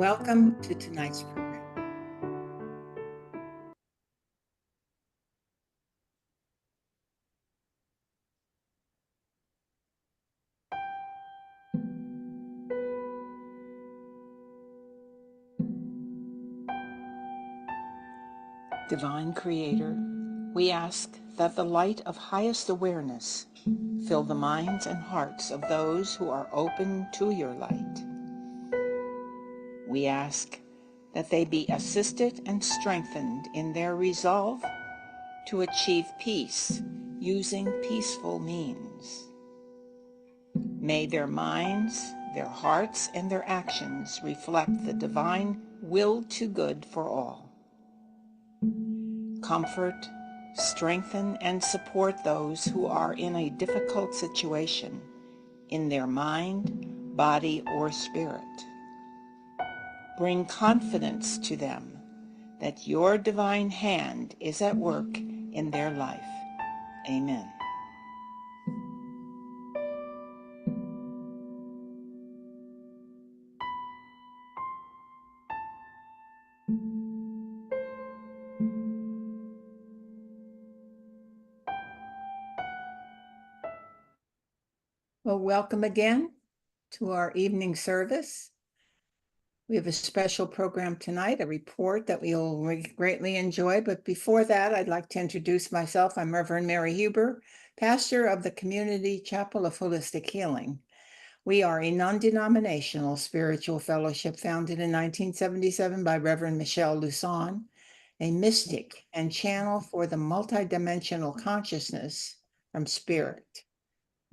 Welcome to tonight's program. Divine Creator, we ask that the light of highest awareness fill the minds and hearts of those who are open to your light. We ask that they be assisted and strengthened in their resolve to achieve peace using peaceful means. May their minds, their hearts, and their actions reflect the divine will to good for all. Comfort, strengthen, and support those who are in a difficult situation in their mind, body, or spirit. Bring confidence to them that your divine hand is at work in their life. Amen. Well, welcome again to our evening service. We have a special program tonight, a report that we will greatly enjoy. But before that, I'd like to introduce myself. I'm Reverend Mary Huber, pastor of the Community Chapel of Holistic Healing. We are a non-denominational spiritual fellowship founded in 1977 by Reverend Michelle Luson, a mystic and channel for the multidimensional consciousness from spirit.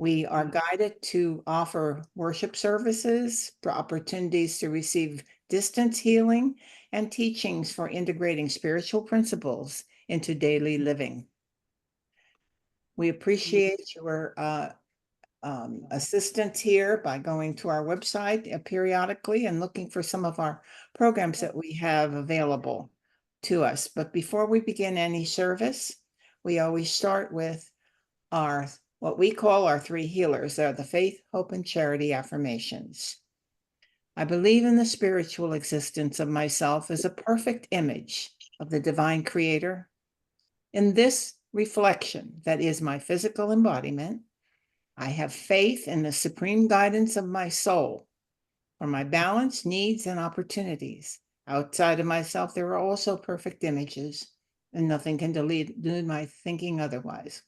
We are guided to offer worship services, for opportunities to receive distance healing, and teachings for integrating spiritual principles into daily living. We appreciate your assistance here by going to our website periodically and looking for some of our programs that we have available to us. But before we begin any service, we always start with what we call our three healers. They're the faith, hope, and charity affirmations. I believe in the spiritual existence of myself as a perfect image of the divine creator. In this reflection that is my physical embodiment, I have faith in the supreme guidance of my soul for my balance, needs, and opportunities. Outside of myself, there are also perfect images, and nothing can delude my thinking otherwise.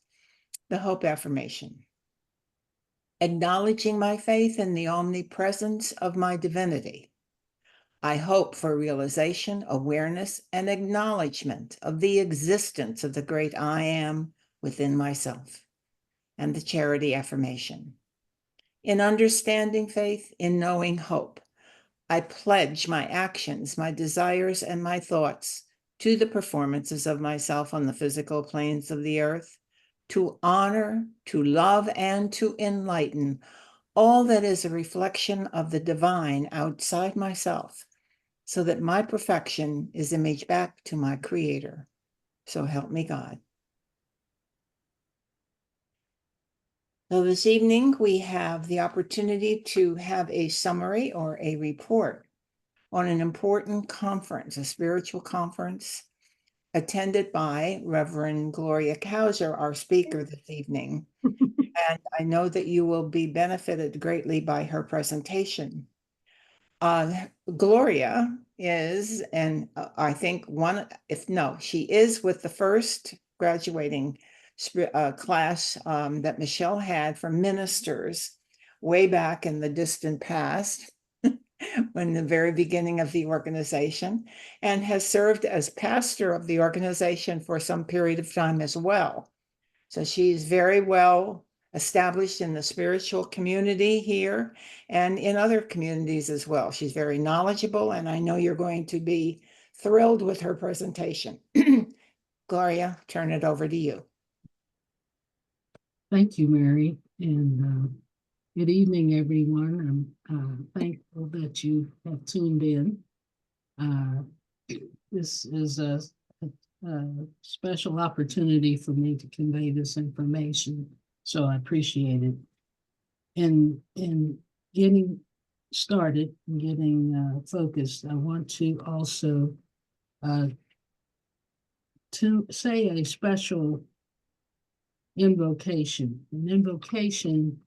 The hope affirmation. Acknowledging my faith in the omnipresence of my divinity, I hope for realization, awareness, and acknowledgement of the existence of the great I am within myself. And the charity affirmation. In understanding faith, in knowing hope, I pledge my actions, my desires, and my thoughts to the performances of myself on the physical planes of the earth, to honor, to love, and to enlighten all that is a reflection of the divine outside myself, so that my perfection is imaged back to my Creator. So help me God. So this evening, we have the opportunity to have a summary or a report on an important conference, a spiritual conference, attended by Reverend Gloria Cousar, our speaker this evening. And I know that you will be benefited greatly by her presentation. Gloria is, and I think she is with the first graduating class that Michelle had for ministers way back in the distant past, when the very beginning of the organization, and has served as pastor of the organization for some period of time as well. So she's very well established in the spiritual community here and in other communities as well. She's very knowledgeable, and I know you're going to be thrilled with her presentation. Gloria, turn it over to you. Thank you, Mary, and good evening, everyone. I'm thankful that you have tuned in. This is a special opportunity for me to convey this information, so I appreciate it. In getting started and getting focused, I want to also to say a special invocation. An invocation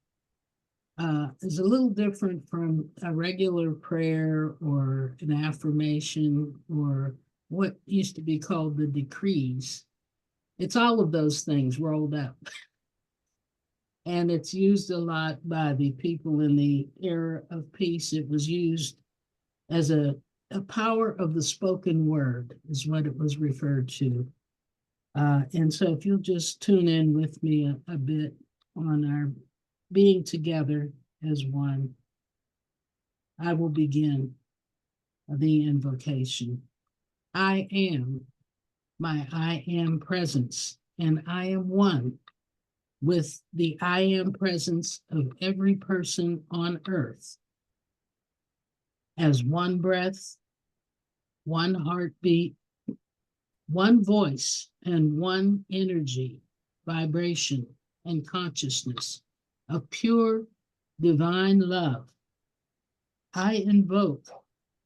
is a little different from a regular prayer or an affirmation or what used to be called the decrees. It's all of those things rolled up. And it's used a lot by the people in the era of peace. It was used as a power of the spoken word, is what it was referred to. And so if you'll just tune in with me a bit on our being together as one, I will begin the invocation. I am my I am presence, and I am one with the I am presence of every person on earth as one breath, one heartbeat, one voice, and one energy, vibration, and consciousness of pure divine love. I invoke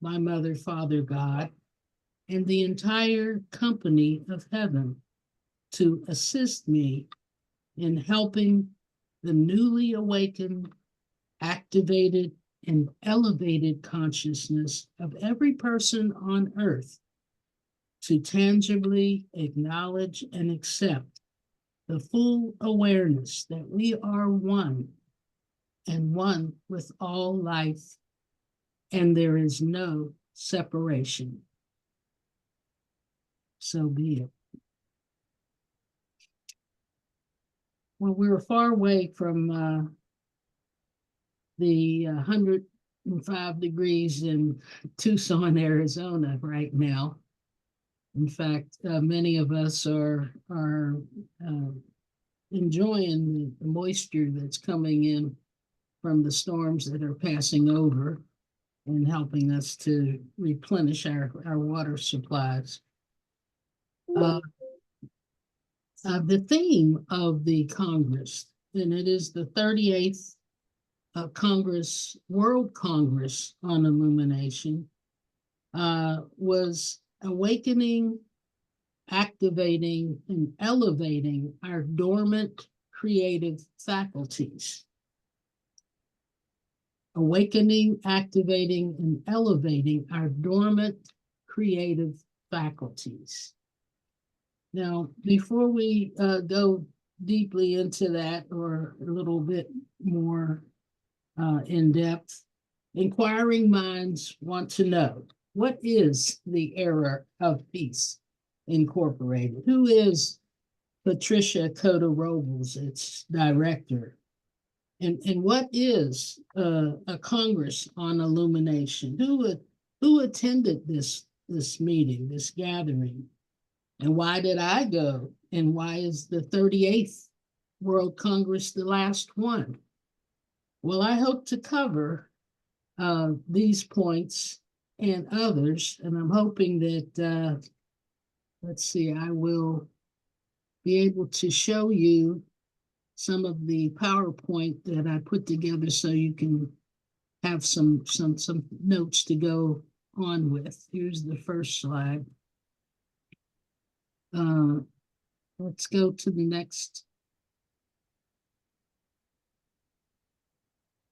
my Mother, Father, God, and the entire company of heaven to assist me in helping the newly awakened, activated, and elevated consciousness of every person on earth to tangibly acknowledge and accept the full awareness that we are one and one with all life, and there is no separation. So be it. Well, we were far away from the 105 degrees in Tucson, Arizona right now. In fact, many of us are enjoying the moisture that's coming in from the storms that are passing over and helping us to replenish our water supplies. The theme of the Congress, and it is the 38th Congress, World Congress on Illumination, was awakening, activating, and elevating our dormant creative faculties. Awakening, activating, and elevating our dormant creative faculties. Now, before we go deeply into that, or a little bit more in depth, inquiring minds want to know, what is the Era of Peace Incorporated? Who is Patricia Cota-Robles, its director? And what is a Congress on Illumination? Who attended this meeting, this gathering? And why did I go? And why is the 38th World Congress the last one? Well, I hope to cover these points and others, and I'm hoping that, let's see, I will be able to show you some of the PowerPoint that I put together so you can have some notes to go on with. Here's the first slide. Let's go to the next.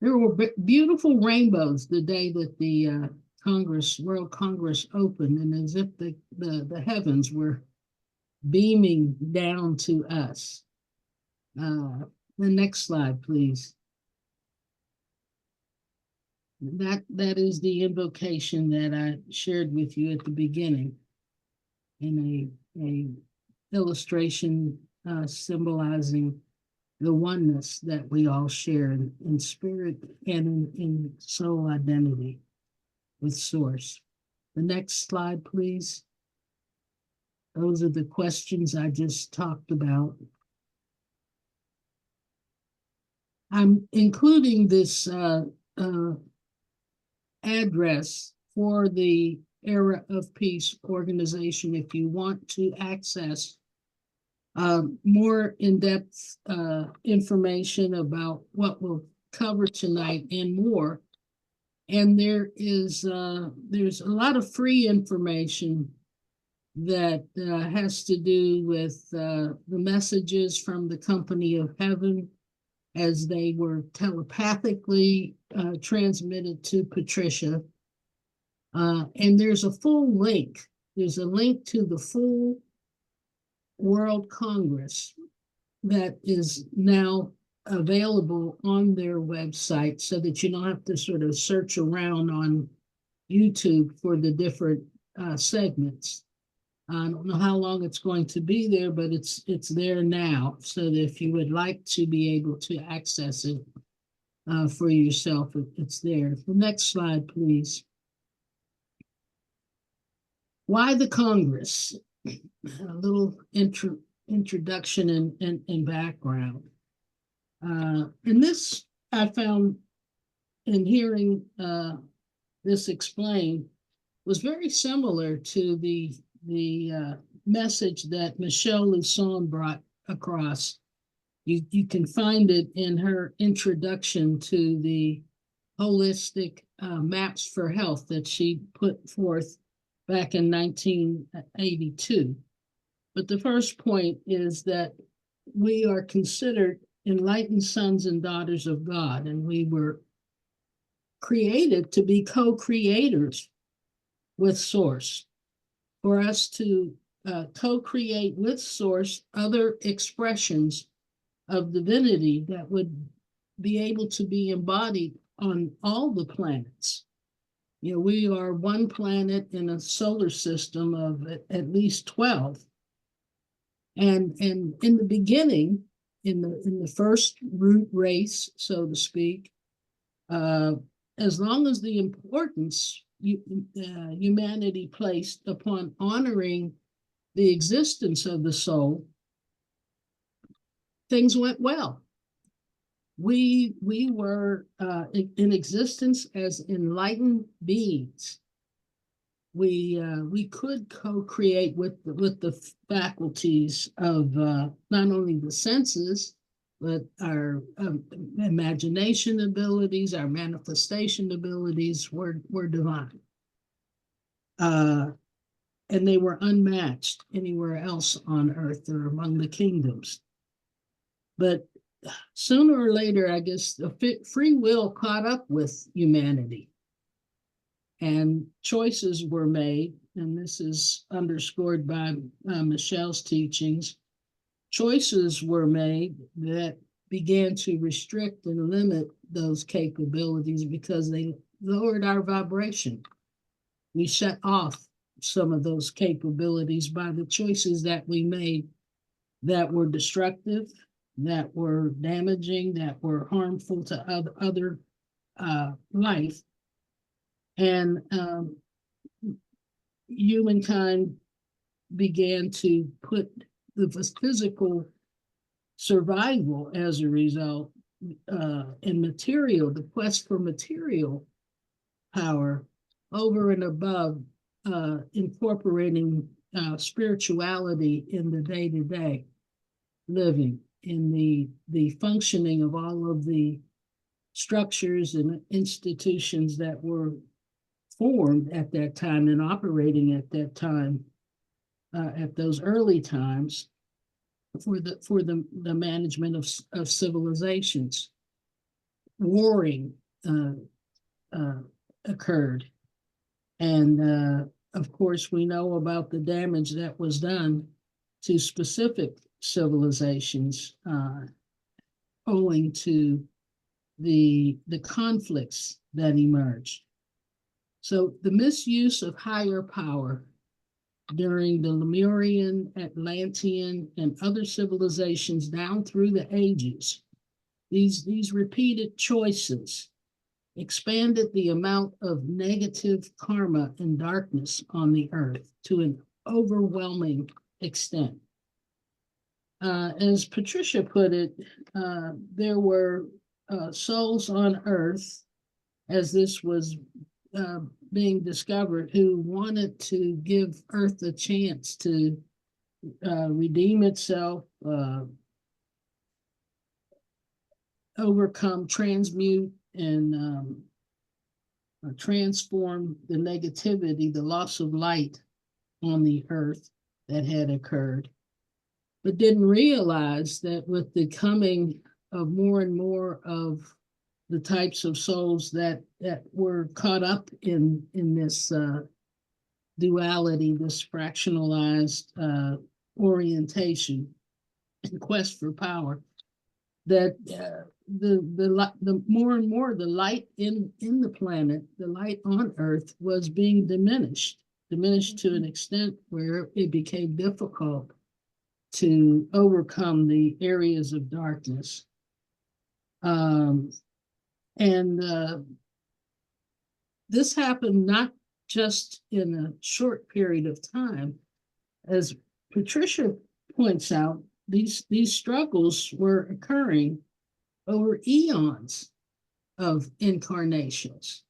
There were beautiful rainbows the day that the World Congress opened, and as if the heavens were beaming down to us. The next slide, please. That is the invocation that I shared with you at the beginning in a illustration symbolizing the oneness that we all share in spirit and in soul identity with Source. The next slide, please. Those are the questions I just talked about. I'm including this address for the Era of Peace organization if you want to access more in-depth information about what we'll cover tonight and more. And there's a lot of free information that has to do with the messages from the company of heaven as they were telepathically transmitted to Patricia. And there's a full link. There's a link to the full World Congress that is now available on their website so that you don't have to sort of search around on YouTube for the different segments. I don't know how long it's going to be there, but it's there now, so that if you would like to be able to access it for yourself, it's there. The next slide, please. Why the Congress? A little introduction and background. And this I found in hearing this explained was very similar to the message that Michelle Luson brought across. You can find it in her introduction to the holistic maps for health that she put forth back in 1982. But the first point is that we are considered enlightened sons and daughters of God, and we were created to be co-creators with Source. For us to co-create with Source other expressions of divinity that would be able to be embodied on all the planets. You know, we are one planet in a solar system of at least 12. And in the beginning, in the first root race, so to speak, as long as the importance humanity placed upon honoring the existence of the soul, things went well. We were in existence as enlightened beings. We could co-create with the faculties of not only the senses, but our imagination abilities, our manifestation abilities were divine. And they were unmatched anywhere else on earth or among the kingdoms. But sooner or later, I guess the free will caught up with humanity. And choices were made, and this is underscored by Michelle's teachings. Choices were made that began to restrict and limit those capabilities because they lowered our vibration. We shut off some of those capabilities by the choices that we made that were destructive, that were damaging, that were harmful to other life. And humankind began to put the physical survival as a result in material, the quest for material power over and above incorporating spirituality in the day-to-day living, in the functioning of all of the structures and institutions that were formed at that time and operating at that time, at those early times, for the management of civilizations. Warring occurred, and of course we know about the damage that was done to specific civilizations owing to the conflicts that emerged. So the misuse of higher power during the Lemurian, Atlantean, and other civilizations down through the ages, these repeated choices expanded the amount of negative karma and darkness on the earth to an overwhelming extent. As Patricia put it, there were souls on earth, as this was being discovered, who wanted to give earth a chance to redeem itself, overcome, transmute, and transform the negativity, the loss of light on the earth that had occurred, but didn't realize that with the coming of more and more of the types of souls that were caught up in this duality, this fractionalized orientation and quest for power, that the more and more the light in the planet, the light on Earth, was being diminished to an extent where it became difficult to overcome the areas of darkness. This happened not just in a short period of time. As Patricia points out, these struggles were occurring over eons of incarnations.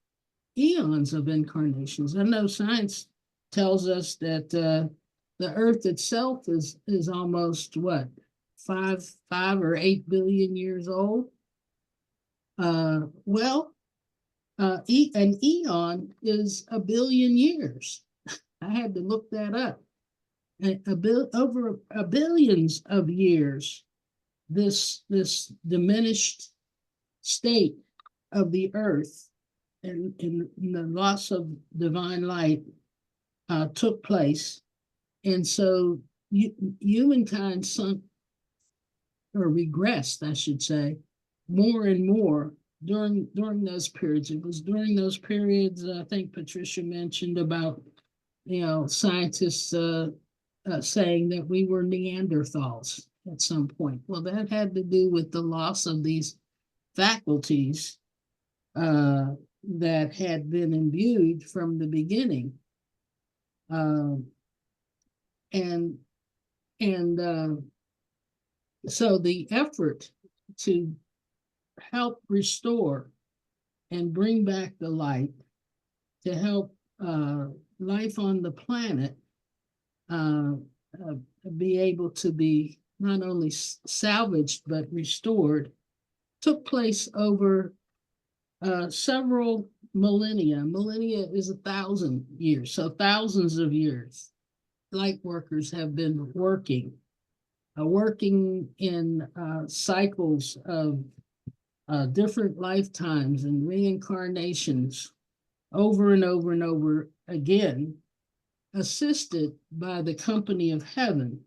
Eons of incarnations. I know science tells us that the Earth itself is almost what, 5 or 8 billion years old. An eon is a billion years. I had to look that up. Over billions of years, this diminished state of the earth and the loss of divine light took place. And so humankind sunk, or regressed, I should say, more and more during those periods. It was during those periods, I think Patricia mentioned about, scientists saying that we were Neanderthals at some point. Well, that had to do with the loss of these faculties that had been imbued from the beginning. So the effort to help restore and bring back the light, to help life on the planet be able to be not only salvaged but restored, took place over several millennia. Millennia is 1,000 years, so thousands of years. Light workers have been working in cycles of different lifetimes and reincarnations over and over and over again, assisted by the company of heaven.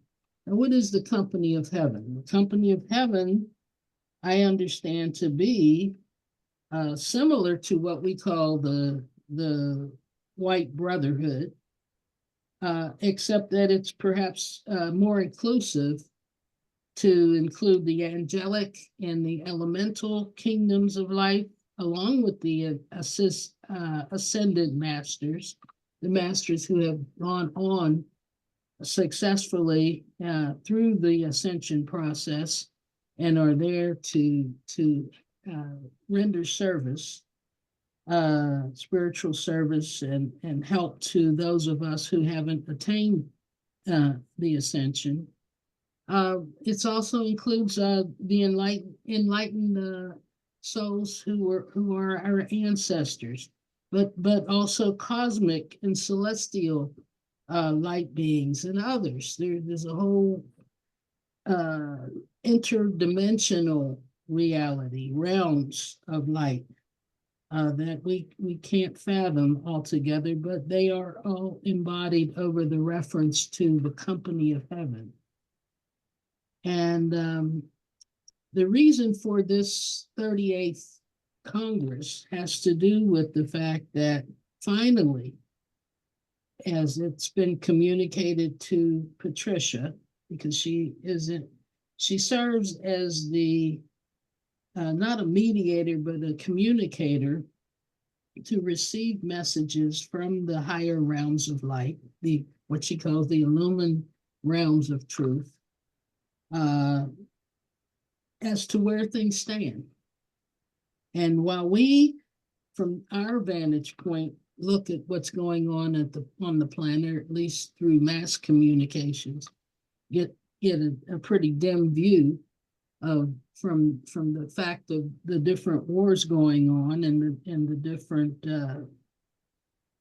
And what is the company of heaven? The company of heaven, I understand to be similar to what we call the White Brotherhood, except that it's perhaps more inclusive, to include the angelic and the elemental kingdoms of life, along with the ascended masters, the masters who have gone on successfully through the ascension process and are there to render service, spiritual service, and help to those of us who haven't attained the ascension. It also includes the enlightened souls who are our ancestors, but also cosmic and celestial light beings and others. There's a whole interdimensional reality, realms of light that we can't fathom altogether, but they are all embodied over the reference to the company of heaven. And the reason for this 38th Congress has to do with the fact that finally, as it's been communicated to Patricia, because she serves as the, not a mediator, but a communicator to receive messages from the higher realms of light, what she calls the illumined realms of truth, as to where things stand. And while we, from our vantage point, look at what's going on on the planet, or at least through mass communications, get a pretty dim view of from the fact of the different wars going on and the different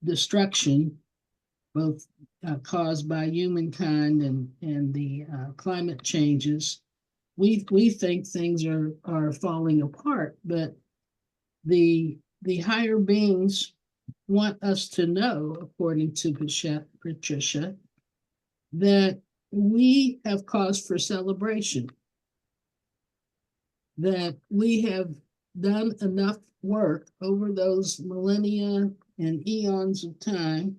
destruction, both caused by humankind and the climate changes, we think things are falling apart, but the higher beings want us to know, according to Patricia, that we have cause for celebration, that we have done enough work over those millennia and eons of time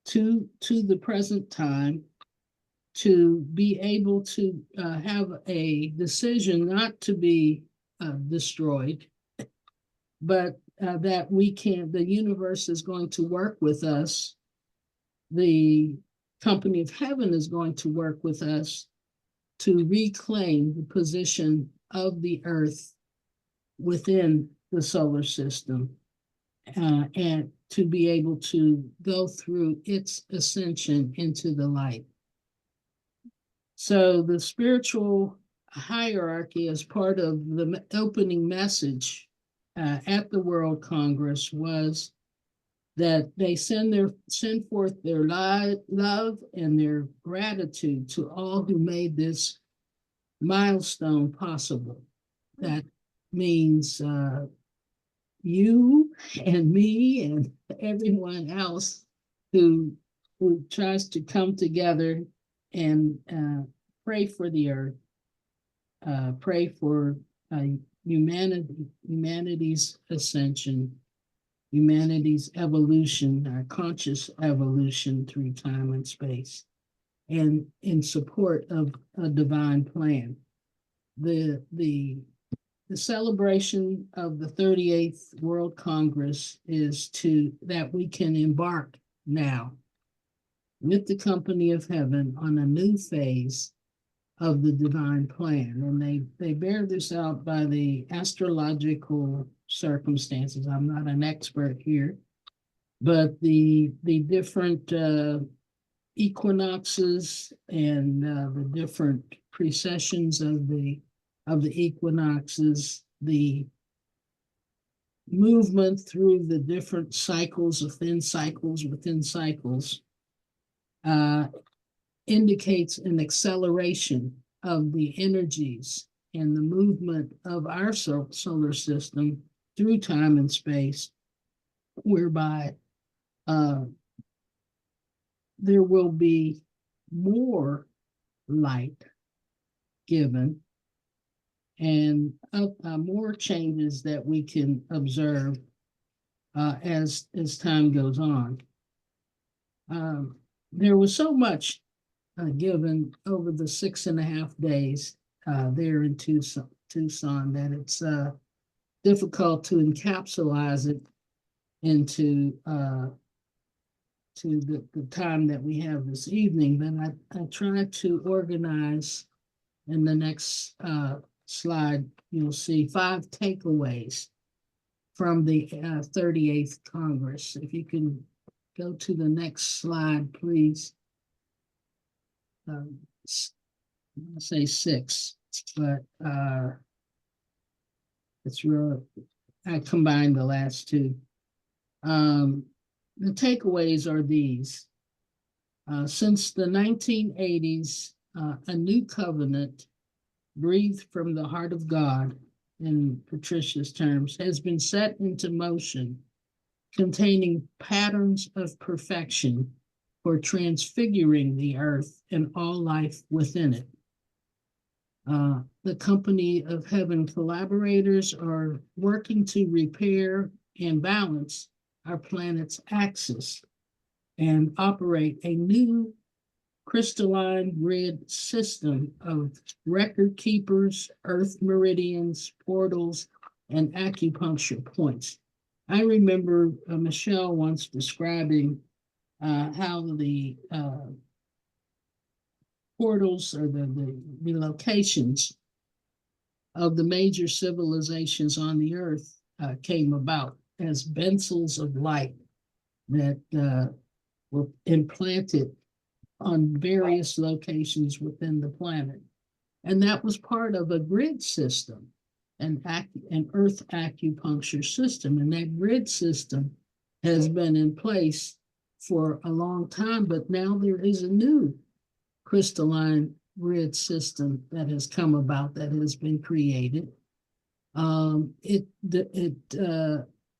to the present time to be able to have a decision not to be destroyed, but that the universe is going to work with us. The company of heaven is going to work with us to reclaim the position of the earth within the solar system, and to be able to go through its ascension into the light. So the spiritual hierarchy, as part of the opening message at the World Congress, was that they send forth their love and their gratitude to all who made this milestone possible. That means you and me and everyone else who tries to come together and pray for the earth, pray for humanity's ascension, humanity's evolution, our conscious evolution through time and space, and in support of a divine plan. The celebration of the 38th World Congress is that we can embark now with the company of heaven on a new phase of the divine plan. And they bear this out by the astrological circumstances. I'm not an expert here, but the different equinoxes and the different precessions of the equinoxes, the movement through the different cycles within cycles indicates an acceleration of the energies and the movement of our solar system through time and space, whereby there will be more light given and more changes that we can observe as time goes on. There was so much given over the 6.5 days there in Tucson that it's difficult to encapsulize it into to the time that we have this evening. But I tried to organize in the next slide. You'll see 5 takeaways from the 38th Congress. If you can go to the next slide, please. I'll say 6, but it's real. I combined the last 2. The takeaways are these. Since the 1980s, a new covenant breathed from the heart of God, in Patricia's terms, has been set into motion, containing patterns of perfection for transfiguring the earth and all life within it. The company of heaven collaborators are working to repair and balance our planet's axis and operate a new crystalline grid system of record keepers, earth meridians, portals, and acupuncture points. I remember Michelle once describing how the portals or the locations of the major civilizations on the earth came about as bensels of light that were implanted on various locations within the planet. And that was part of a grid system, an earth acupuncture system. And that grid system has been in place for a long time, but now there is a new crystalline grid system that has come about, that has been created. It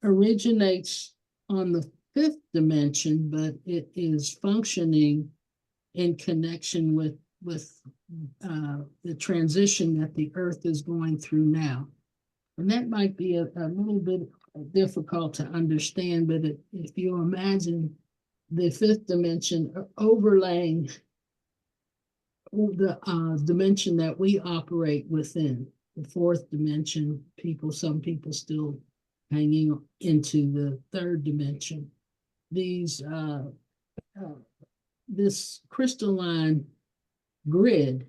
originates on the fifth dimension, but it is functioning in connection with the transition that the Earth is going through now. And that might be a little bit difficult to understand, but if you imagine the fifth dimension overlaying the dimension that we operate within, the fourth dimension, some people still hanging into the third dimension. This crystalline grid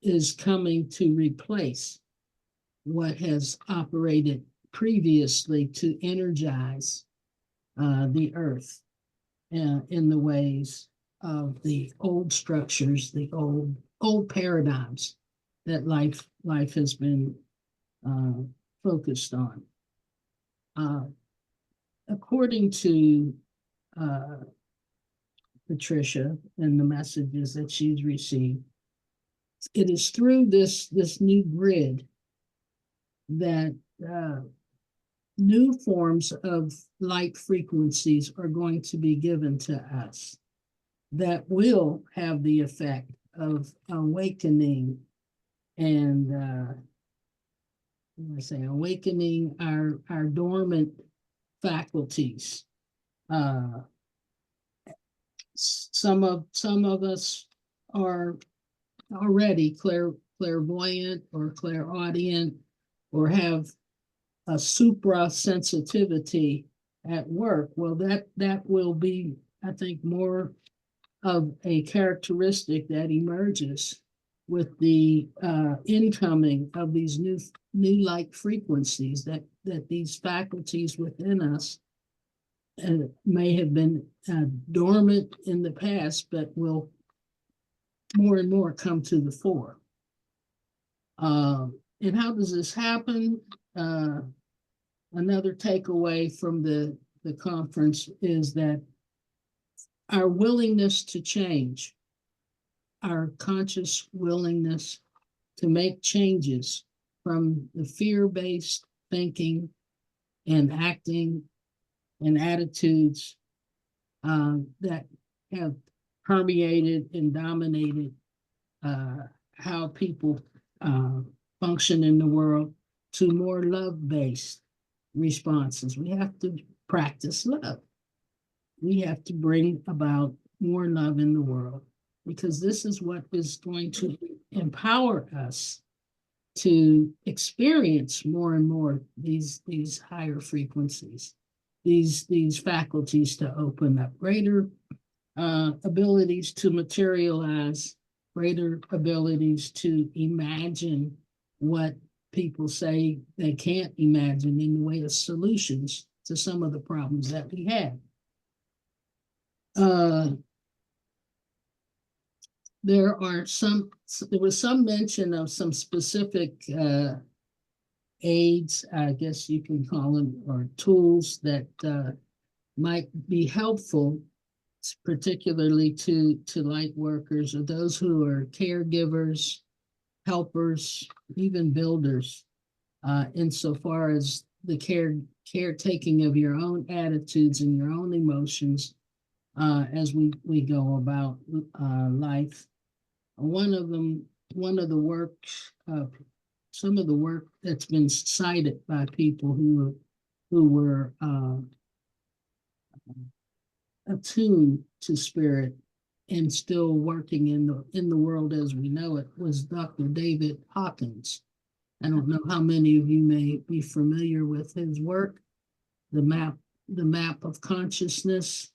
is coming to replace what has operated previously to energize the Earth in the ways of the old structures, the old paradigms that life has been focused on. According to Patricia and the messages that she's received, it is through this new grid that new forms of light frequencies are going to be given to us that will have the effect of awakening and awakening our dormant faculties. Some of us are already clairvoyant or clairaudient, or have a supra sensitivity at work. Well, that will be, I think, more of a characteristic that emerges with the incoming of these new light frequencies, that these faculties within us may have been dormant in the past, but will more and more come to the fore. And how does this happen? Another takeaway from the conference is that our willingness to change, our conscious willingness to make changes from the fear-based thinking and acting and attitudes that have permeated and dominated how people function in the world, to more love-based responses. We have to practice love. We have to bring about more love in the world, because this is what is going to empower us to experience more and more these higher frequencies, these faculties to open up, greater abilities to materialize, greater abilities to imagine what people say they can't imagine in the way of solutions to some of the problems that we have. There was some mention of some specific aids, I guess you can call them, or tools that might be helpful, particularly to light workers or those who are caregivers, helpers, even builders, insofar as the caretaking of your own attitudes and your own emotions as we go about life. Some of the work that's been cited by people who were attuned to spirit and still working in the world as we know it was Dr. David Hawkins. I don't know how many of you may be familiar with his work, the map of consciousness.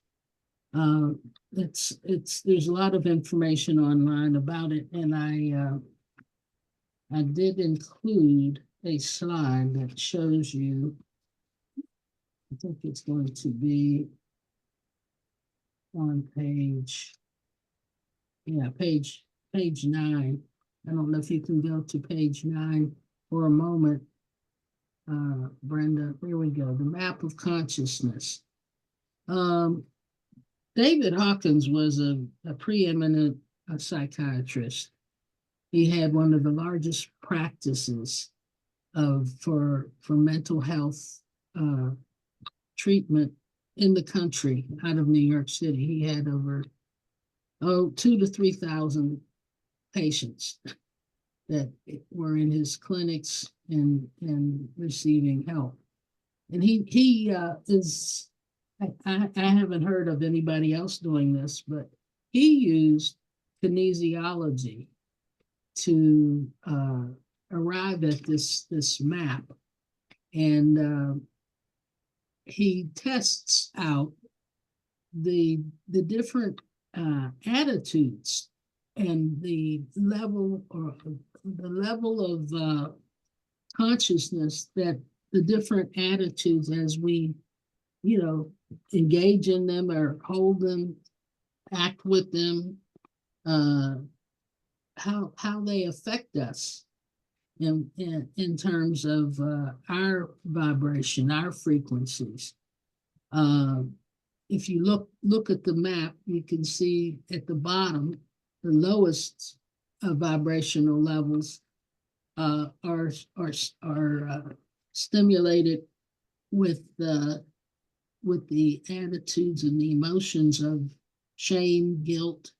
There's a lot of information online about it, and I did include a slide that shows you. I think it's going to be on page 9. I don't know if you can go to page 9 for a moment, Brenda. Here we go. The map of consciousness. David Hawkins was a preeminent psychiatrist. He had one of the largest practices for mental health treatment in the country out of New York City. He had over 2,000 to 3,000 patients that were in his clinics and receiving help. And he is, I haven't heard of anybody else doing this, but he used kinesiology to arrive at this map. And he tests out the different attitudes and the level of consciousness that the different attitudes, as we engage in them or hold them, act with them, how they affect us in terms of our vibration, our frequencies. If you look at the map, you can see at the bottom, the lowest vibrational levels are stimulated with the attitudes and the emotions of shame, guilt,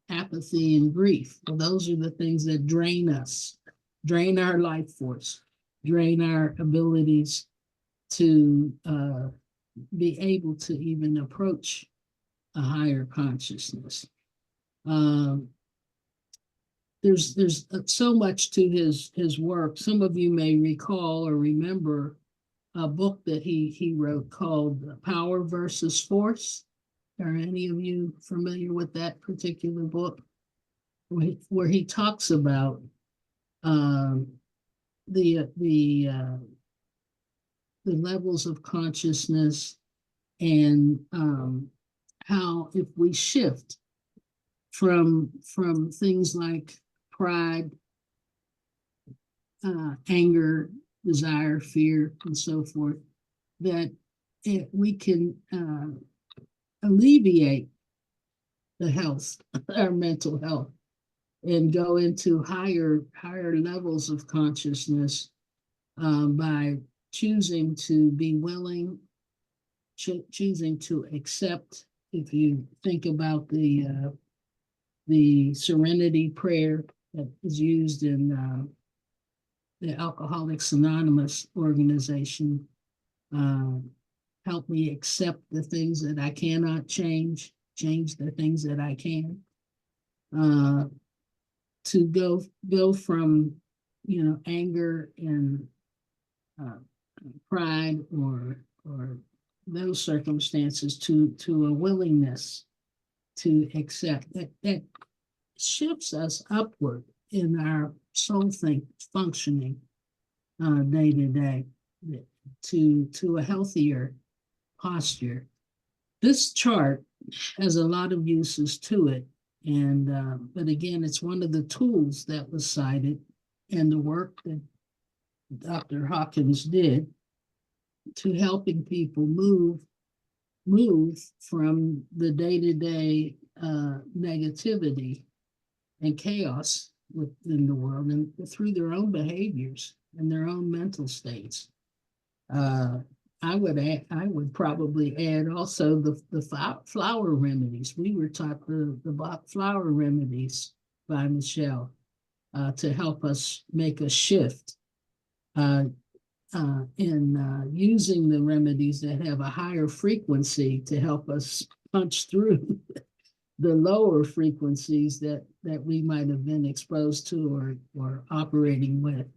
apathy, and grief. Well, those are the things that drain us, drain our life force, drain our abilities to be able to even approach a higher consciousness. There's so much to his work. Some of you may recall or remember a book that he wrote called Power versus Force. Are any of you familiar with that particular book? Where he talks about the levels of consciousness and how if we shift from things like pride, anger, desire, fear, and so forth, that we can alleviate the health, our mental health, and go into higher levels of consciousness by choosing to be willing, choosing to accept. If you think about the serenity prayer that is used in the Alcoholics Anonymous organization, help me accept the things that I cannot change the things that I can. To go from anger and pride or those circumstances to a willingness to accept that shifts us upward in our soul functioning day to day to a healthier posture. This chart has a lot of uses to it, and but again, it's one of the tools that was cited in the work that Dr. Hawkins did to helping people move from the day-to-day negativity and chaos within the world and through their own behaviors and their own mental states. I would probably add also the flower remedies. We were taught the flower remedies by Michelle to help us make a shift in using the remedies that have a higher frequency to help us punch through the lower frequencies that we might have been exposed to or operating with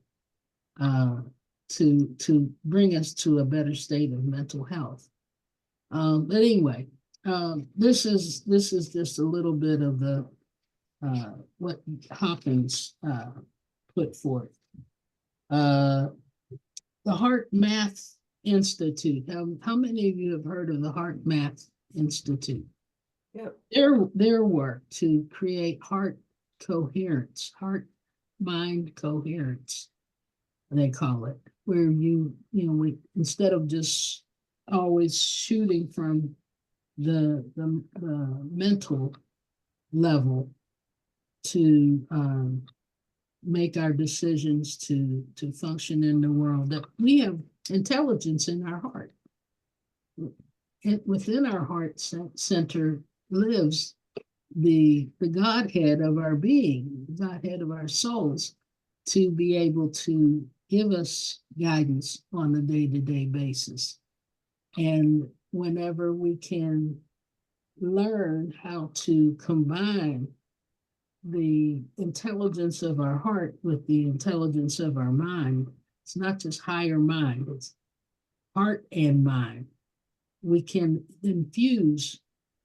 to bring us to a better state of mental health. But anyway, this is just a little bit of the what Hawkins put forth. The Heart Math Institute. How many of you have heard of the Heart Math Institute? Yep. Their work to create heart coherence, heart-mind coherence, they call it, where we instead of just always shooting from the mental level to make our decisions to function in the world, that we have intelligence in our heart. Within our heart center lives the Godhead of our being, the Godhead of our souls, to be able to give us guidance on a day-to-day basis. And whenever we can learn how to combine the intelligence of our heart with the intelligence of our mind, it's not just higher mind, it's heart and mind. We can infuse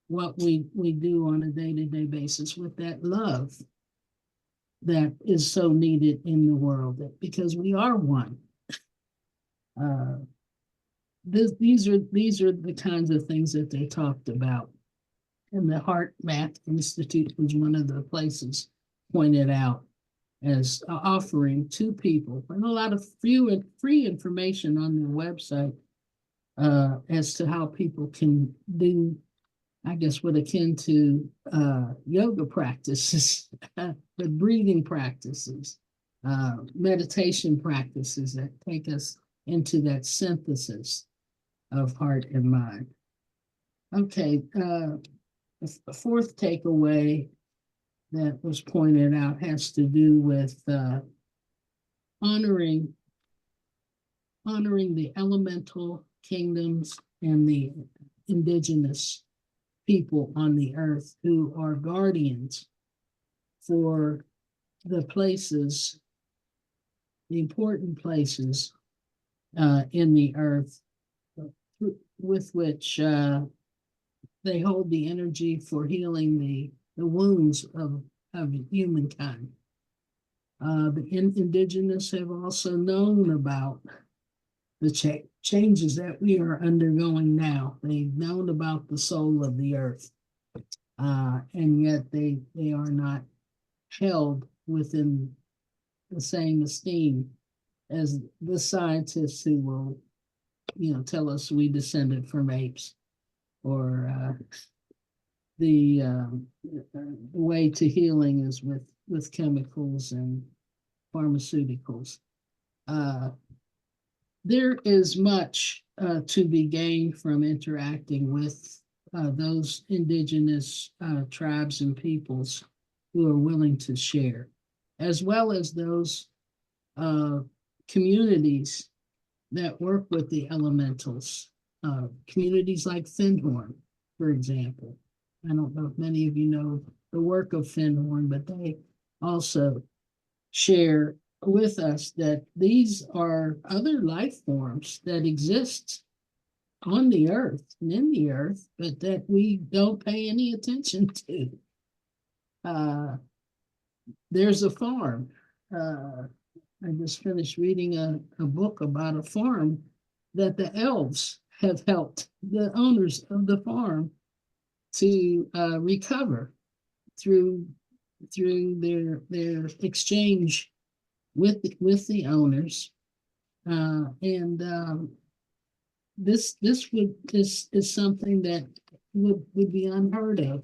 what we do on a day-to-day basis with that love that is so needed in the world, because we are one. These are the kinds of things that they talked about. And the Heart Math Institute was one of the places pointed out as offering to people, and a lot of free information on their website as to how people can do, I guess, what akin to yoga practices, but breathing practices, meditation practices that take us into that synthesis of heart and mind. Okay, a fourth takeaway that was pointed out has to do with honoring the elemental kingdoms and the indigenous people on the earth who are guardians for the places, the important places in the earth with which they hold the energy for healing the wounds of humankind. The indigenous have also known about the changes that we are undergoing now. They've known about the soul of the earth, and yet they are not held within the same esteem as the scientists who will, tell us we descended from apes, or the way to healing is with chemicals and pharmaceuticals. There is much to be gained from interacting with those indigenous tribes and peoples who are willing to share, as well as those communities that work with the elementals, communities like Findhorn, for example. I don't know if many of you know the work of Findhorn, but they also share with us that these are other life forms that exist on the earth and in the earth, but that we don't pay any attention to. There's a farm. I just finished reading a book about a farm that the elves have helped the owners of the farm to recover through their exchange with the owners, and this is something that would be unheard of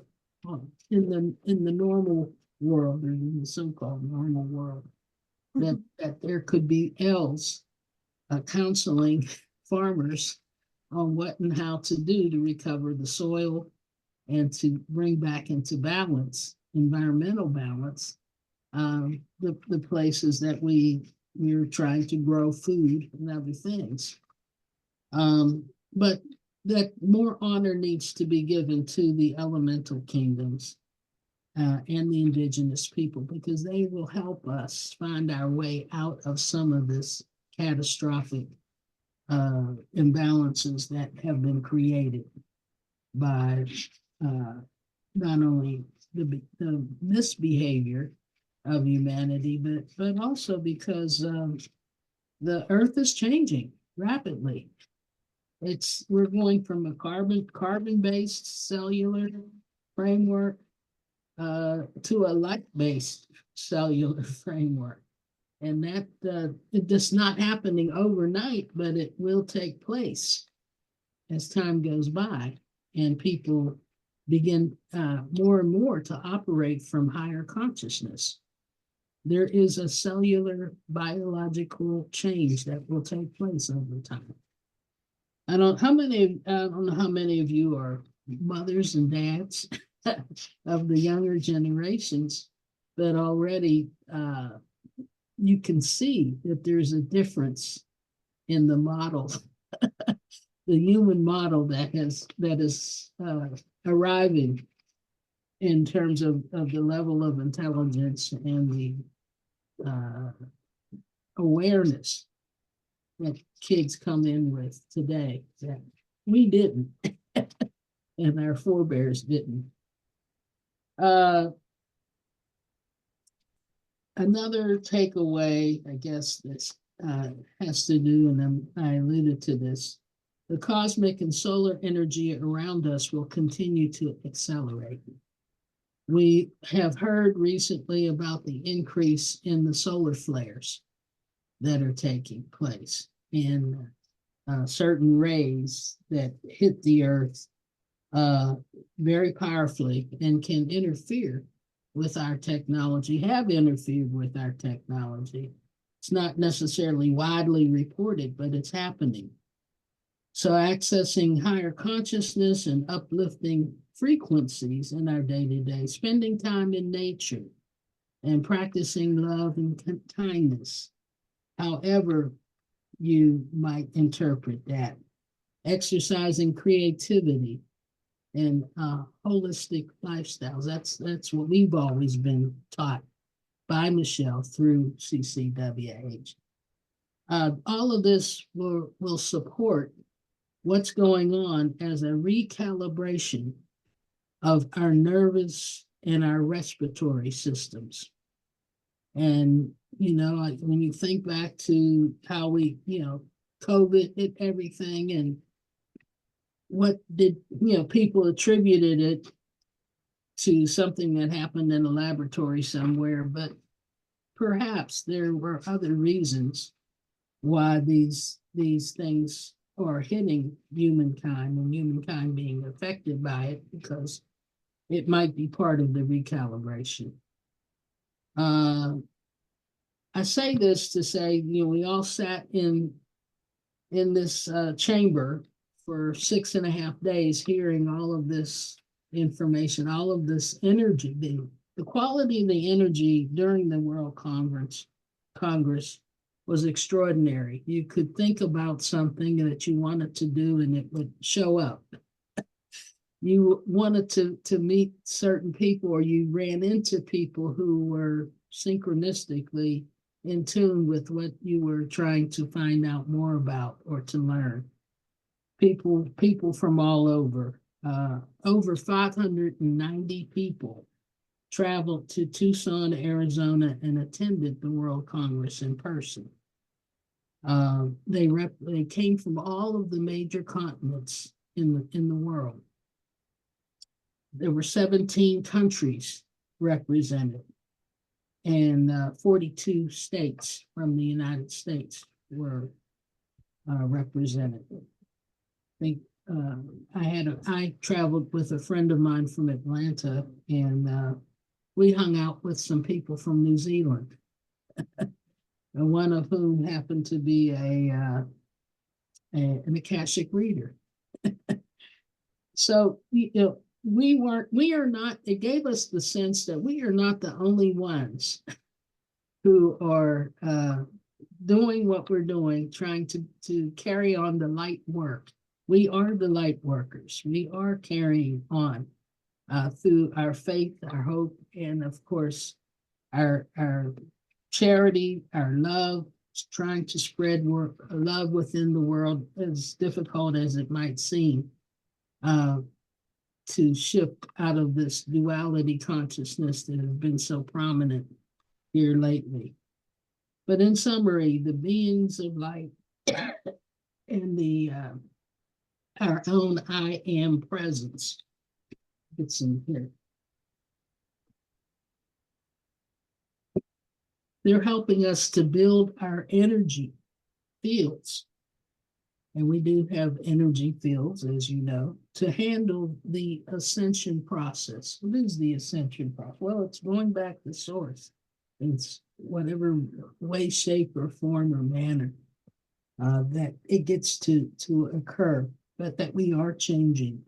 in the normal world, or in the so-called normal world. That there could be elves counseling farmers on what and how to do to recover the soil and to bring back into balance, environmental balance, the places that we're trying to grow food and other things. But that more honor needs to be given to the elemental kingdoms and the indigenous people, because they will help us find our way out of some of this catastrophic imbalances that have been created by not only the misbehavior of humanity, but also because the earth is changing rapidly. We're going from a carbon-based cellular framework to a light-based cellular framework. And that it is not happening overnight, but it will take place as time goes by. and people begin more and more to operate from higher consciousness, there is a cellular biological change that will take place over time. I don't know how many of you are mothers and dads of the younger generations, but already you can see that there's a difference in the model, the human model that is arriving in terms of the level of intelligence and the awareness that kids come in with today that we didn't and our forebears didn't. Another takeaway, I guess, this has to do, and I alluded to this, the cosmic and solar energy around us will continue to accelerate. We have heard recently about the increase in the solar flares that are taking place, and certain rays that hit the earth very powerfully and can interfere with our technology, have interfered with our technology. It's not necessarily widely reported, but it's happening. So accessing higher consciousness and uplifting frequencies in our day-to-day, spending time in nature and practicing love and kindness, however you might interpret that, exercising creativity and holistic lifestyles. That's what we've always been taught by Michelle through CCWH. All of this will support what's going on as a recalibration of our nervous and our respiratory systems. And, when you think back to how we, COVID hit everything, and what did, people attributed it to something that happened in a laboratory somewhere, but perhaps there were other reasons why these things are hitting humankind and humankind being affected by it, because it might be part of the recalibration. I say this to say, we all sat in this chamber for 6.5 days hearing all of this information, all of this energy. The quality of the energy during the World Congress was extraordinary. You could think about something that you wanted to do and it would show up. You wanted to meet certain people, or you ran into people who were synchronistically in tune with what you were trying to find out more about or to learn. People from all over. Over 590 people traveled to Tucson, Arizona, and attended the World Congress in person. They came from all of the major continents in the world. There were 17 countries represented, and 42 states from the United States were represented. I traveled with a friend of mine from Atlanta, and we hung out with some people from New Zealand, and one of whom happened to be an Akashic reader. So, it gave us the sense that we are not the only ones who are doing what we're doing, trying to carry on the light work. We are the light workers. We are carrying on through our faith, our hope, and of course, our charity, our love, trying to spread love within the world, as difficult as it might seem, to shift out of this duality consciousness that has been so prominent here lately. But in summary, the beings of light and our own I am presence. It's in here. They're helping us to build our energy fields and we do have energy fields, as you know, to handle the ascension process. What is the ascension process? Well, it's going back to source. It's whatever way, shape, or form or manner that it gets to occur, but that we are changing.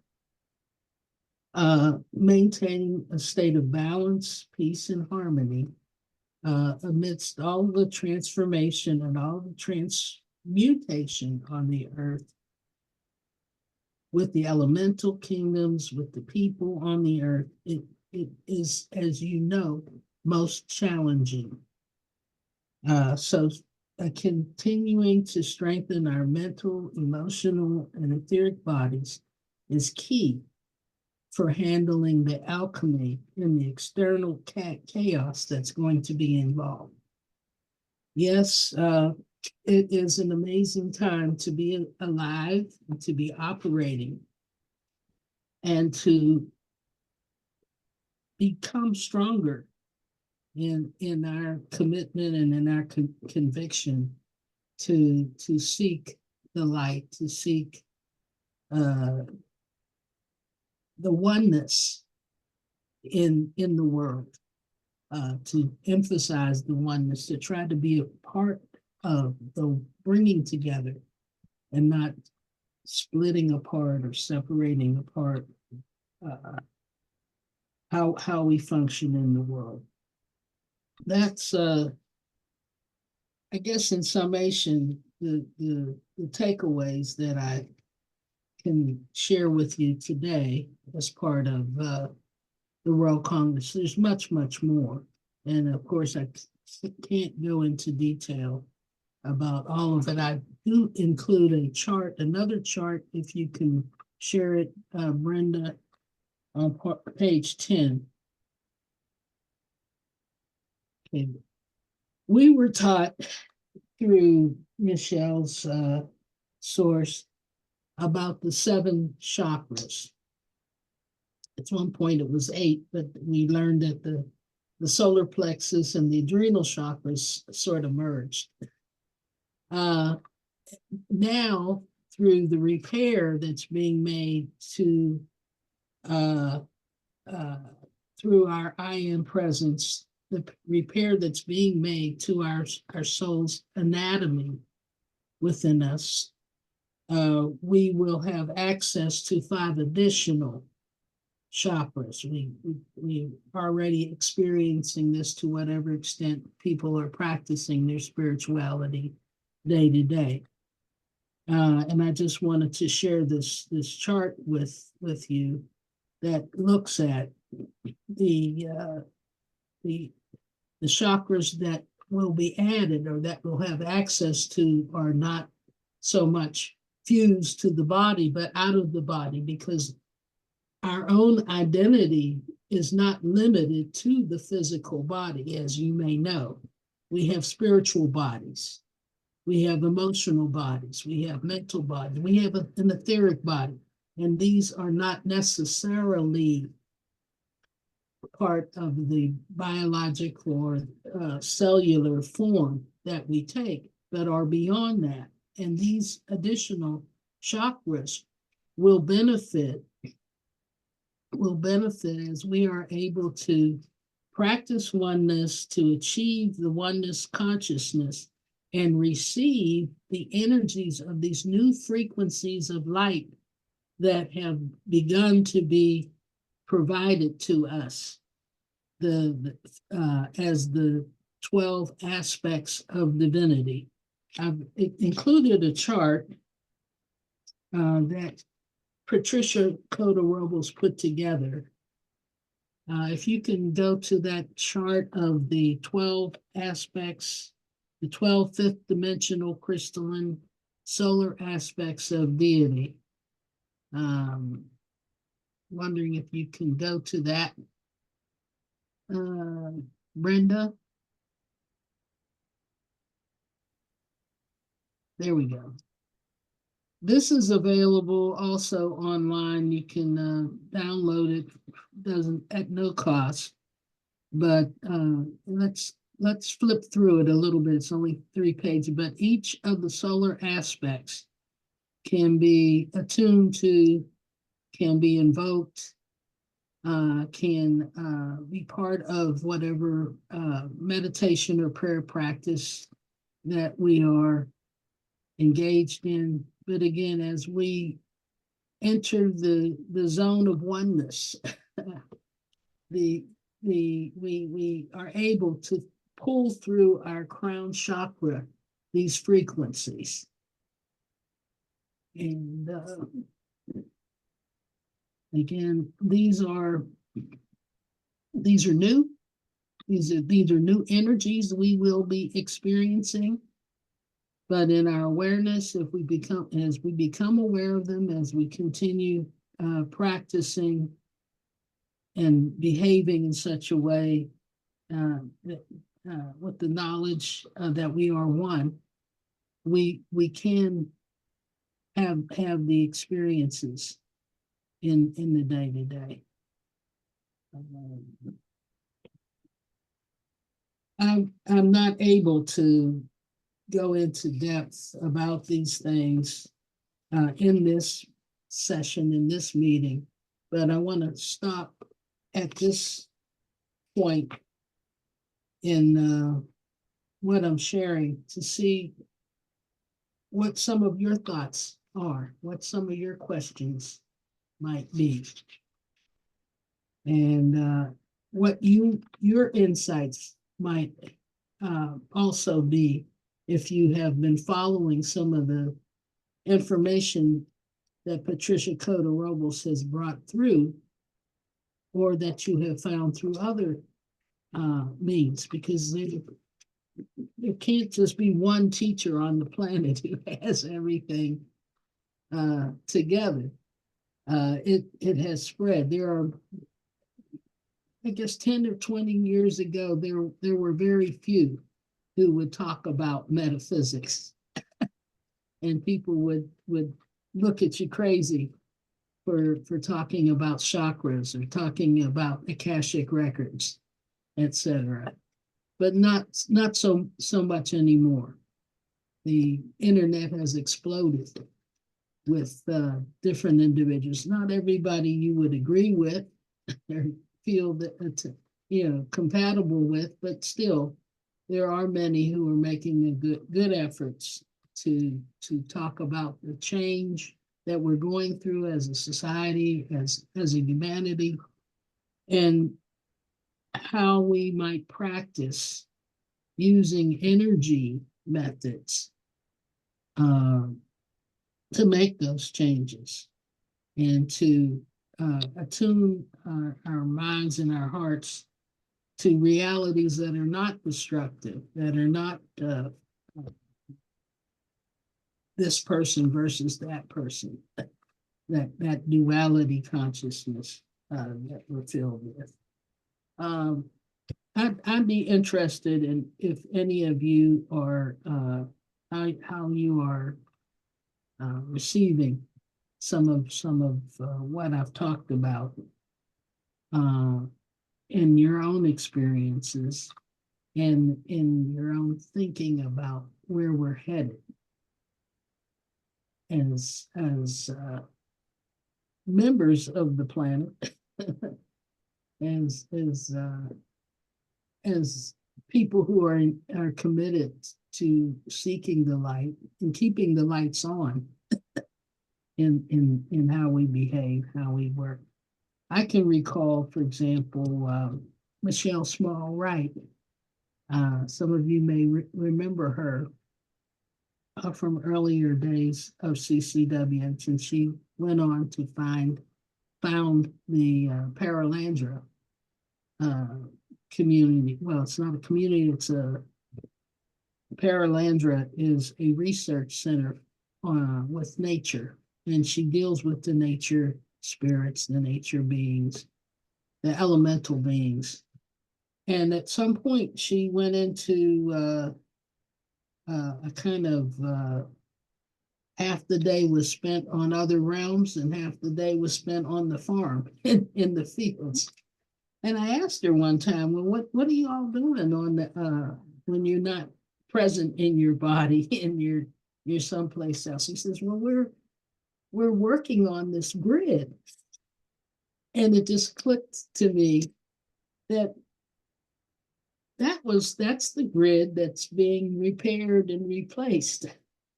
Maintaining a state of balance, peace, and harmony amidst all the transformation and all the transmutation on the earth, with the elemental kingdoms, with the people on the earth. It is, as you know, most challenging. So continuing to strengthen our mental, emotional, and etheric bodies is key for handling the alchemy and the external chaos that's going to be involved. Yes, it is an amazing time to be alive and to be operating and to become stronger in our commitment and in our conviction to seek the light, to seek the oneness in the world, to emphasize the oneness, to try to be a part of the bringing together and not splitting apart or separating apart how we function in the world. That's I guess in summation, the takeaways that I can share with you today as part of the World Congress. There's much, much more. And of course, I can't go into detail about all of it. I do include a chart, another chart, if you can share it, Brenda, on page 10. Okay. We were taught through Michelle's source about the 7 chakras. At one point it was 8, but we learned that the solar plexus and the adrenal chakras sort of merged. Now, through the repair that's being made to through our I Am presence, the repair that's being made to our soul's anatomy within us, we will have access to 5 additional chakras. We already experiencing this to whatever extent people are practicing their spirituality day to day. And I just wanted to share this chart with you that looks at the chakras that will be added or that will have access to are not so much fused to the body, but out of the body, because our own identity is not limited to the physical body, as you may know. We have spiritual bodies, we have emotional bodies, we have mental bodies, we have an etheric body, and these are not necessarily part of the biological or cellular form that we take, but are beyond that. And these additional chakras will benefit as we are able to practice oneness, to achieve the oneness consciousness and receive the energies of these new frequencies of light that have begun to be provided to us as the 12 aspects of divinity. I've included a chart that Patricia Cota-Robles put together. If you can go to that chart of the 12 aspects, the 12 fifth dimensional crystalline solar aspects of deity. Wondering if you can go to that, Brenda. There we go. This is available also online. You can download it. Doesn't at no cost. But let's flip through it a little bit. It's only 3 pages, but each of the solar aspects can be attuned to, can be invoked, can be part of whatever meditation or prayer practice that we are engaged in. But again, as we enter the zone of oneness, we are able to pull through our crown chakra these frequencies. And again, these are new. These are new energies we will be experiencing. But in our awareness, as we become aware of them, as we continue practicing and behaving in such a way with the knowledge that we are one, we can have the experiences in the day-to-day. I'm not able to go into depth about these things in this session, in this meeting, but I want to stop at this point in what I'm sharing to see what some of your thoughts are, what some of your questions might be, and what your insights might also be if you have been following some of the information that Patricia Cota-Robles has brought through, or that you have found through other means, because there can't just be one teacher on the planet who has everything together. It has spread. There are, I guess, 10 or 20 years ago, there were very few who would talk about metaphysics, and people would look at you crazy for talking about chakras or talking about Akashic records, etc. But not so much anymore. The internet has exploded with different individuals. Not everybody you would agree with or feel that compatible with, but still, there are many who are making a good efforts to talk about the change that we're going through as a society, as a humanity, and how we might practice using energy methods to make those changes and to attune our minds and our hearts to realities that are not destructive, that are not this person versus that person, that duality consciousness that we're filled with. I'd be interested in if any of you are how you are receiving some of what I've talked about in your own experiences and in your own thinking about where we're headed as members of the planet, as people who are committed to seeking the light and keeping the lights on in how we behave, how we work. I can recall, for example, Michelle Small Wright. Some of you may remember her from earlier days of CCWH, and she went on to found the Paralandra community. Well, it's not a community, it's Paralandra is a research center with nature, and she deals with the nature spirits, the nature beings, the elemental beings. And at some point, she went into a kind of half the day was spent on other realms and half the day was spent on the farm in the fields. And I asked her one time, well, what are you all doing on the when you're not present in your body and you're someplace else? She says, well, we're working on this grid. And it just clicked to me that that's the grid that's being repaired and replaced.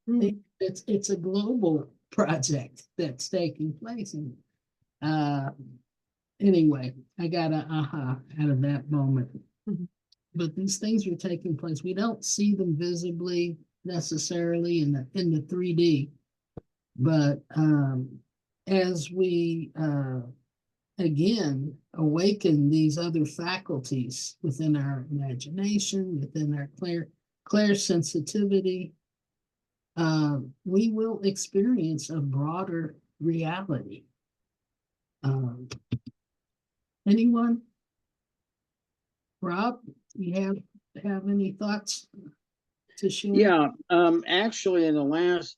Mm. It's a global project that's taking place. And anyway, I got a aha out of that moment. Mhm. But these things are taking place. We don't see them visibly necessarily in the 3D, but as we again awaken these other faculties within our imagination, within our clear sensitivity, we will experience a broader reality. Anyone? Rob, you have any thoughts to share? Yeah, actually, in the last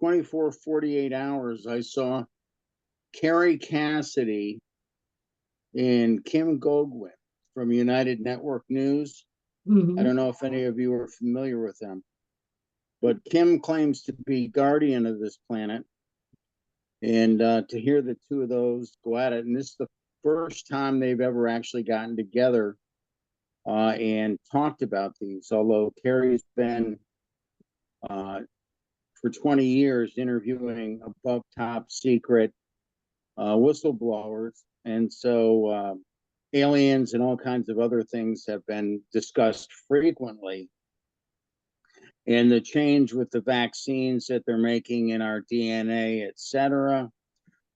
24, 48 hours, I saw Carrie Cassidy and Kim Gogwin from United Network News. I don't know if any of you are familiar with them, but Kim claims to be guardian of this planet. And to hear the two of those go at it, and this is the first time they've ever actually gotten together and talked about these, although Carrie's been for 20 years interviewing above top secret whistleblowers. And so aliens and all kinds of other things have been discussed frequently. And the change with the vaccines that they're making in our DNA, et cetera.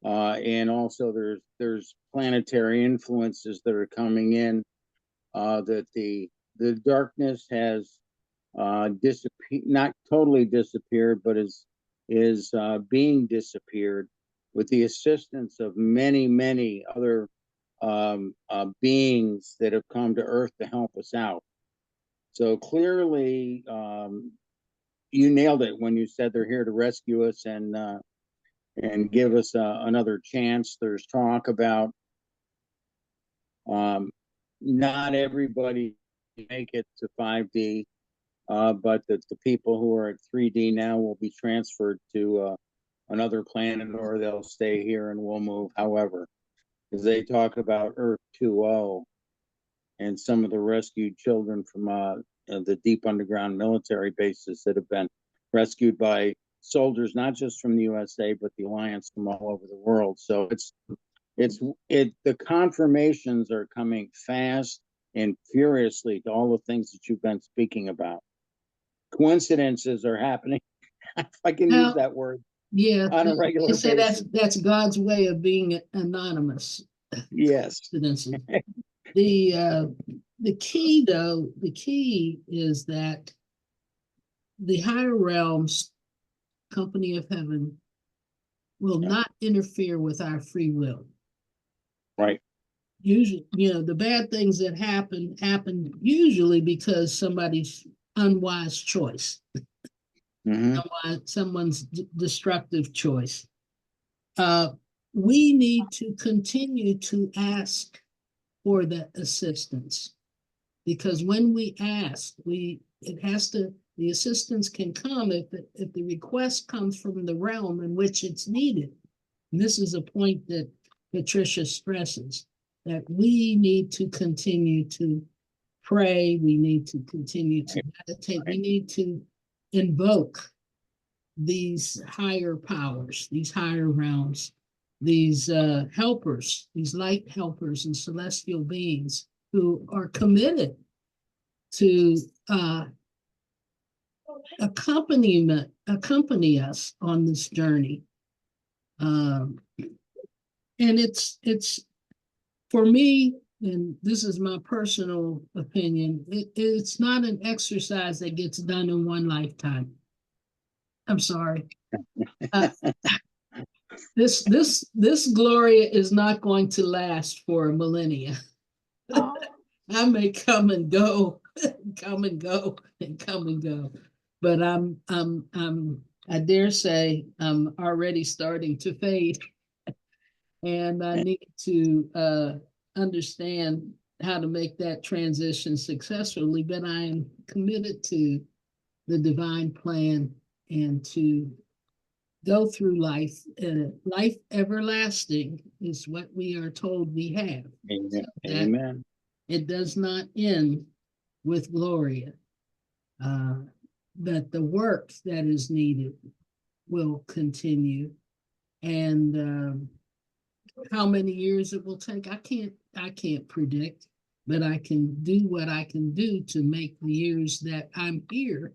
And also there's planetary influences that are coming in, that the darkness has disappeared, not totally disappeared, but is being disappeared with the assistance of many other beings that have come to Earth to help us out. So clearly, you nailed it when you said they're here to rescue us and give us another chance. There's talk about not everybody make it to 5D. But the people who are at 3D now will be transferred to another planet, or they'll stay here and we'll move. However, as they talk about Earth 2.0 and some of the rescued children from the deep underground military bases that have been rescued by soldiers, not just from the USA, but the Alliance from all over the world. So the confirmations are coming fast and furiously to all the things that you've been speaking about. Coincidences are happening, if I can use that word, yeah, on a regular basis. That's God's way of being anonymous. Yes. The key, though, is that the higher realms, company of heaven, will not interfere with our free will. Right. Usually, the bad things that happen usually because somebody's unwise choice, someone's destructive choice. We need to continue to ask for the assistance, because when we ask, the assistance can come if the request comes from the realm in which it's needed. And this is a point that Patricia stresses, that we need to continue to pray, we need to continue to meditate, we need to invoke these higher powers, these higher realms, these helpers, these light helpers and celestial beings who are committed to accompany us on this journey. And it's for me, and this is my personal opinion, it's not an exercise that gets done in one lifetime. I'm sorry. This Gloria is not going to last for a millennia. Oh. I may come and go, come and go, and come and go, but I dare say I'm already starting to fade, and I need to understand how to make that transition successfully. But I am committed to the divine plan and to go through life. Life everlasting is what we are told we have. Amen. That Amen. it does not end with Gloria. That the work that is needed will continue. And how many years it will take, I can't predict, but I can do what I can do to make the years that I'm here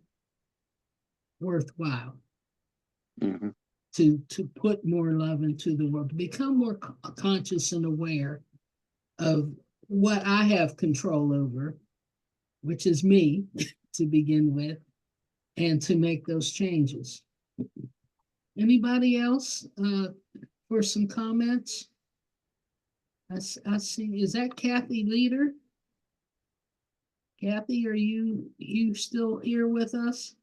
worthwhile. Mm-hmm. To put more love into the world, to become more conscious and aware of what I have control over, which is me to begin with, and to make those changes. Anybody else for some comments? I see, is that Kathy Leader? Kathy, are you still here with us?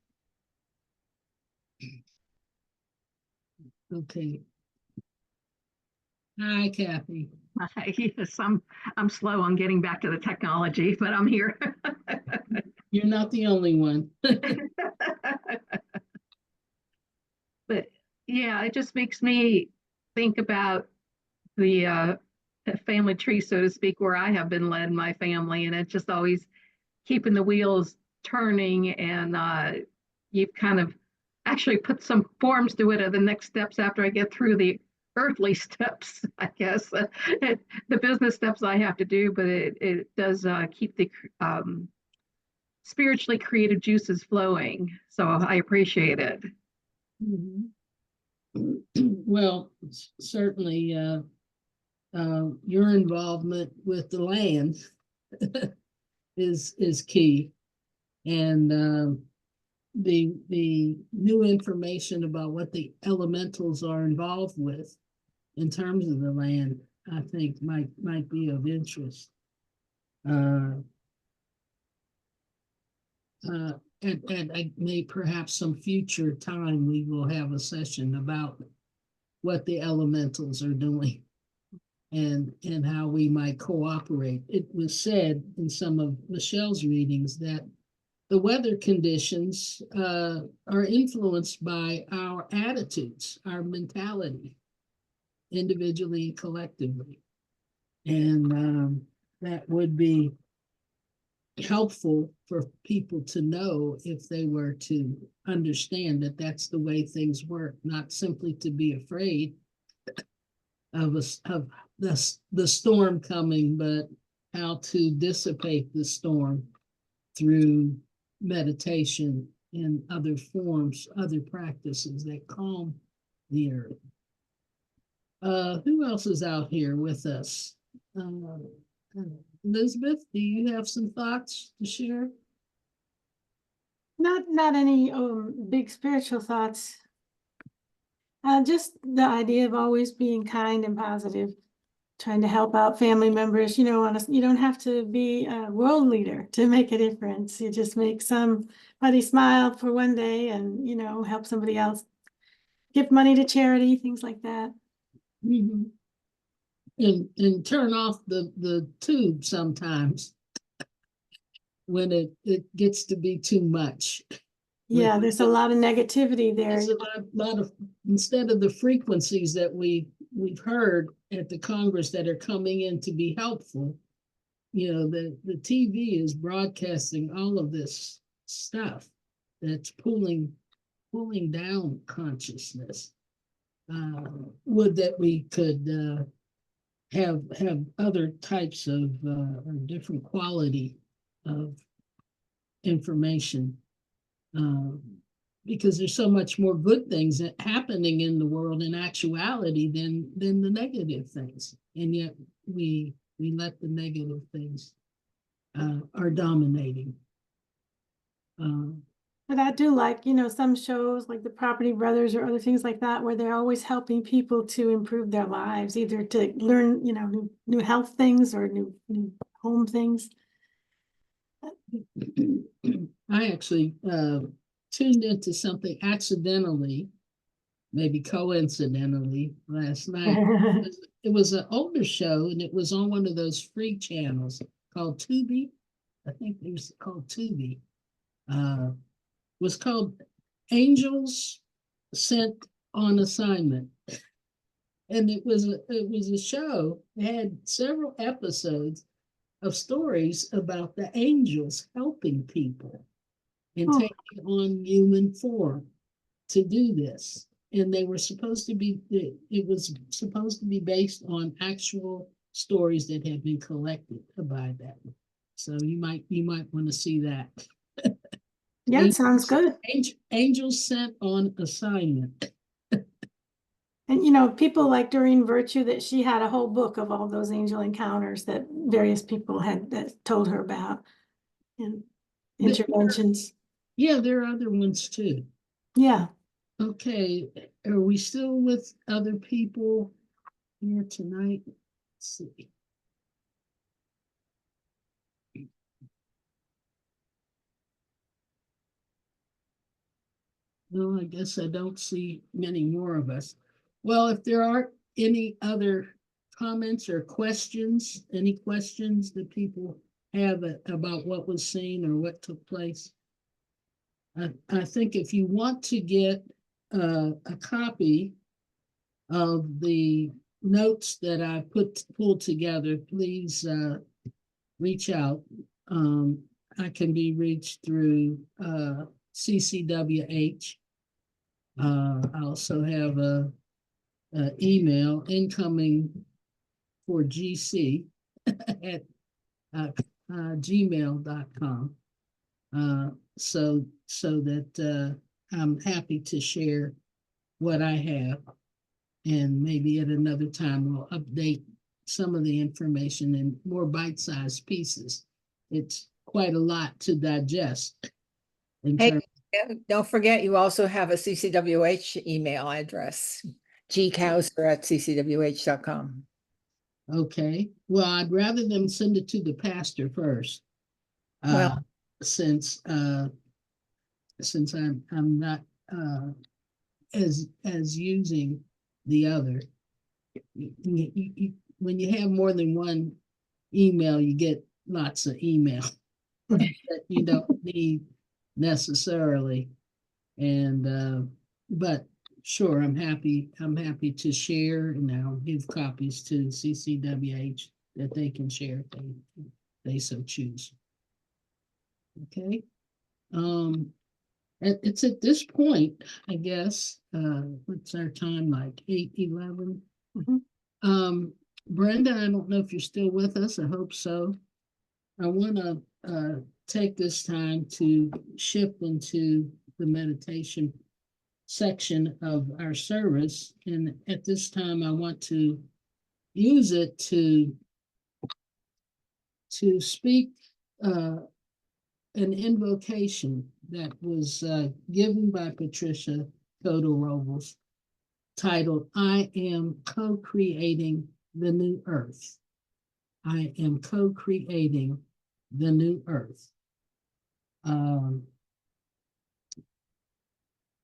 Okay. Hi, Kathy. Yes, I'm slow on getting back to the technology, but I'm here. You're not the only one. But yeah, it just makes me think about the family tree, so to speak, where I have been led in my family, and it's just always keeping the wheels turning. And you've kind of actually put some forms to it of the next steps after I get through the earthly steps, I guess, the business steps I have to do, but it does keep the spiritually creative juices flowing. So I appreciate it. Mm-hmm. Well, certainly your involvement with the land is key, and the new information about what the elementals are involved with in terms of the land, I think might be of interest. And I may perhaps some future time we will have a session about what the elementals are doing and how we might cooperate. It was said in some of Michelle's readings that the weather conditions are influenced by our attitudes, our mentality, individually and collectively. And that would be helpful for people to know if they were to understand that that's the way things work, not simply to be afraid of the storm coming, but how to dissipate the storm through meditation and other forms, other practices that calm the earth. Who else is out here with us? Elizabeth, do you have some thoughts to share? Not any big spiritual thoughts. Just the idea of always being kind and positive, trying to help out family members. You know, you don't have to be a world leader to make a difference. You just make somebody smile for one day, and help somebody else. Give money to charity, things like that. Mm-hmm. And turn off the tube sometimes when it gets to be too much. Yeah, there's a lot of negativity there. There's a lot of, instead of the frequencies that we've heard at the Congress that are coming in to be helpful, the TV is broadcasting all of this stuff that's pulling down consciousness. Would that we could have other types of or different quality of information, because there's so much more good things that happening in the world in actuality than the negative things, and yet we let the negative things are dominating. But I do like, some shows like the Property Brothers or other things like that, where they're always helping people to improve their lives, either to learn, new health things or new home things. I actually tuned into something accidentally, maybe coincidentally, last night. It was an older show, and it was on one of those free channels called Tubi. I think it was called Tubi. Was called Angels Sent on assignment. And it was a show. It had several episodes of stories about the angels helping people and Oh. taking on human form to do this. And they were supposed to be, it was supposed to be based on actual stories that had been collected by them. So you might want to see that. Yeah, it sounds good. Angels sent on assignment. And you know, people like Doreen Virtue, that she had a whole book of all those angel encounters that various people had that told her about, and interventions. Yeah, there are other ones too. Yeah. Okay, are we still with other people here tonight? Let's see. No, I guess I don't see many more of us. Well, if there aren't any other comments or questions, any questions that people have about what was seen or what took place, I think if you want to get a copy of the notes that I pulled together, please reach out. I can be reached through CCWH. I also have a email incoming for GC at gmail.com. So that I'm happy to share what I have, and maybe at another time we'll update some of the information in more bite-sized pieces. It's quite a lot to digest. Hey, don't forget, you also have a CCWH email address, gcouser@ccwh.com. Okay, well, I'd rather them send it to the pastor first. Well, Since I'm not as using the other. When you have more than one email, you get lots of email that you don't need necessarily. And but sure, I'm happy to share, and I'll give copies to CCWH that they can share if they so choose. Okay. It's at this point, I guess, what's our time, like 8:11? Brenda, I don't know if you're still with us. I hope so. I want to take this time to shift into the meditation section of our service. And at this time, I want to use it to speak an invocation that was given by Patricia Cota-Robles, titled, I am co-creating the new earth. I am co-creating the new earth.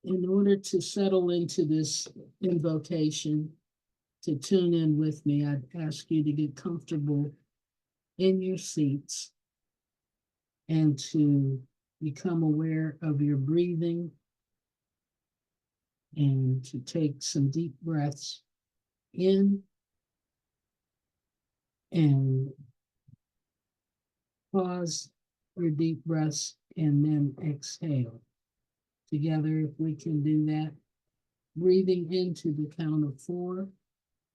In order to settle into this invocation, to tune in with me, I'd ask you to get comfortable in your seats and to become aware of your breathing, and to take some deep breaths in and pause your deep breaths and then exhale. Together, if we can do that, breathing into the count of 4,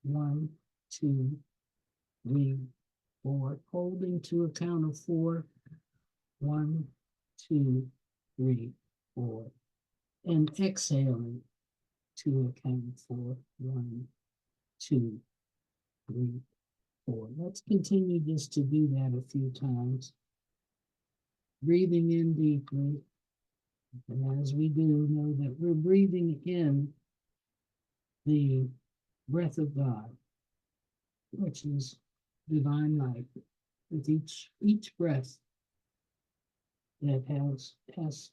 1, 2, 3, 4, holding to a count of 4, 1, 2, 3, 4, and exhaling to a count of 4, 1, 2, 3, 4. Let's continue just to do that a few times. Breathing in deeply. And as we do, know that we're breathing in the breath of God, which is divine life, with each breath that has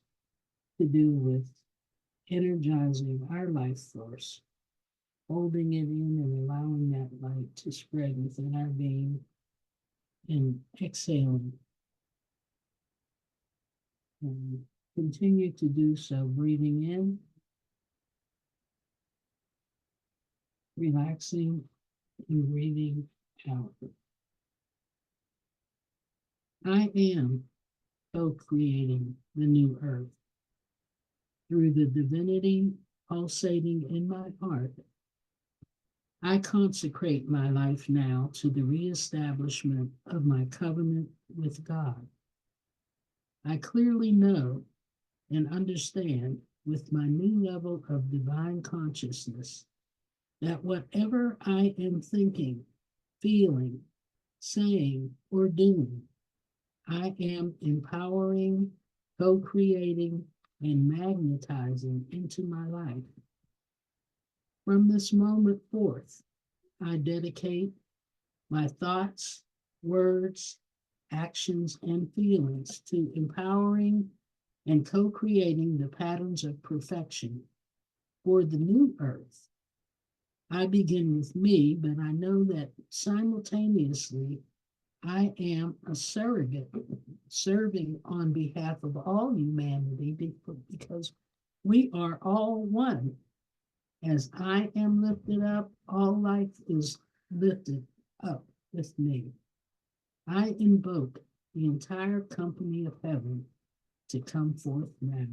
to do with energizing our life force, holding it in and allowing that light to spread within our being, and exhaling. And continue to do so, breathing in relaxing and breathing out. I am co-creating the new earth through the divinity pulsating in my heart. I consecrate my life now to the reestablishment of my covenant with God. I clearly know and understand with my new level of divine consciousness that whatever I am thinking, feeling, saying, or doing, I am empowering, co-creating, and magnetizing into my life. From this moment forth, I dedicate my thoughts, words, actions, and feelings to empowering and co-creating the patterns of perfection for the new earth. I begin with me, but I know that simultaneously I am a surrogate serving on behalf of all humanity because we are all one. As I am lifted up, all life is lifted up with me. I invoke the entire company of heaven to come forth now.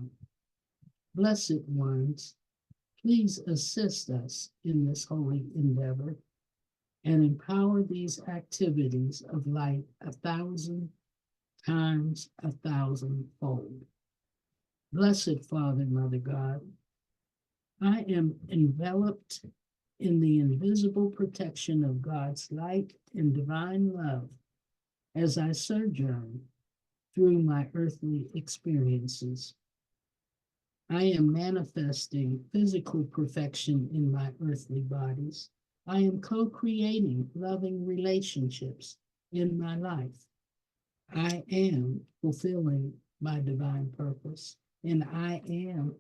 Blessed ones, please assist us in this holy endeavor and empower these activities of light 1,000 times 1,000-fold. Blessed Father, Mother God, I am enveloped in the invisible protection of God's light and divine love as I sojourn through my earthly experiences. I am manifesting physical perfection in my earthly bodies. I am co-creating loving relationships in my life. I am fulfilling my divine purpose, and I am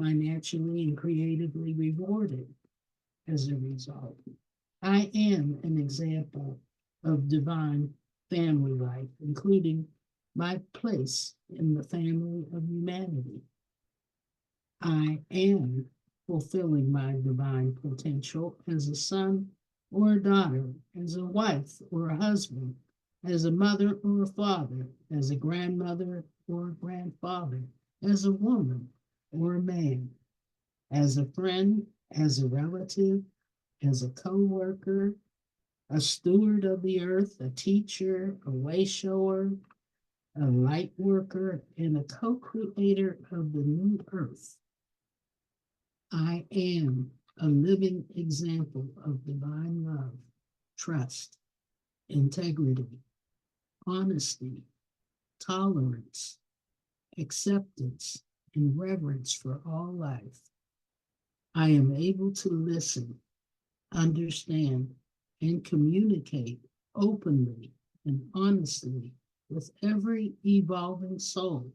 financially and creatively rewarded as a result. I am an example of divine family life, including my place in the family of humanity. I am fulfilling my divine potential as a son or a daughter, as a wife or a husband, as a mother or a father, as a grandmother or a grandfather, as a woman or a man, as a friend, as a relative, as a co-worker, a steward of the earth, a teacher, a way shower, a light worker, and a co-creator of the new earth. I am a living example of divine love, trust, integrity, honesty, tolerance, acceptance, and reverence for all life. I am able to listen, understand, and communicate openly and honestly with every evolving soul.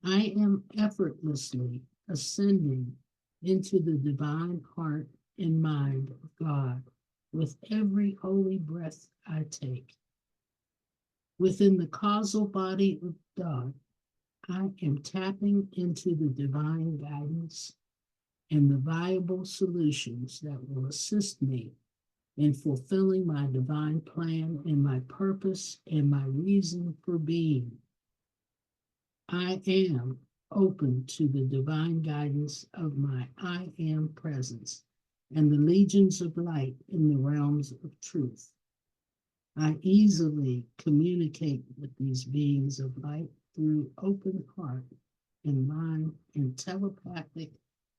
I am effortlessly ascending into the divine heart and mind of God with every holy breath I take. Within the causal body of God, I am tapping into the divine guidance and the viable solutions that will assist me in fulfilling my divine plan and my purpose and my reason for being. I am open to the divine guidance of my I am presence and the legions of light in the realms of truth. I easily communicate with these beings of light through open heart and mind and telepathic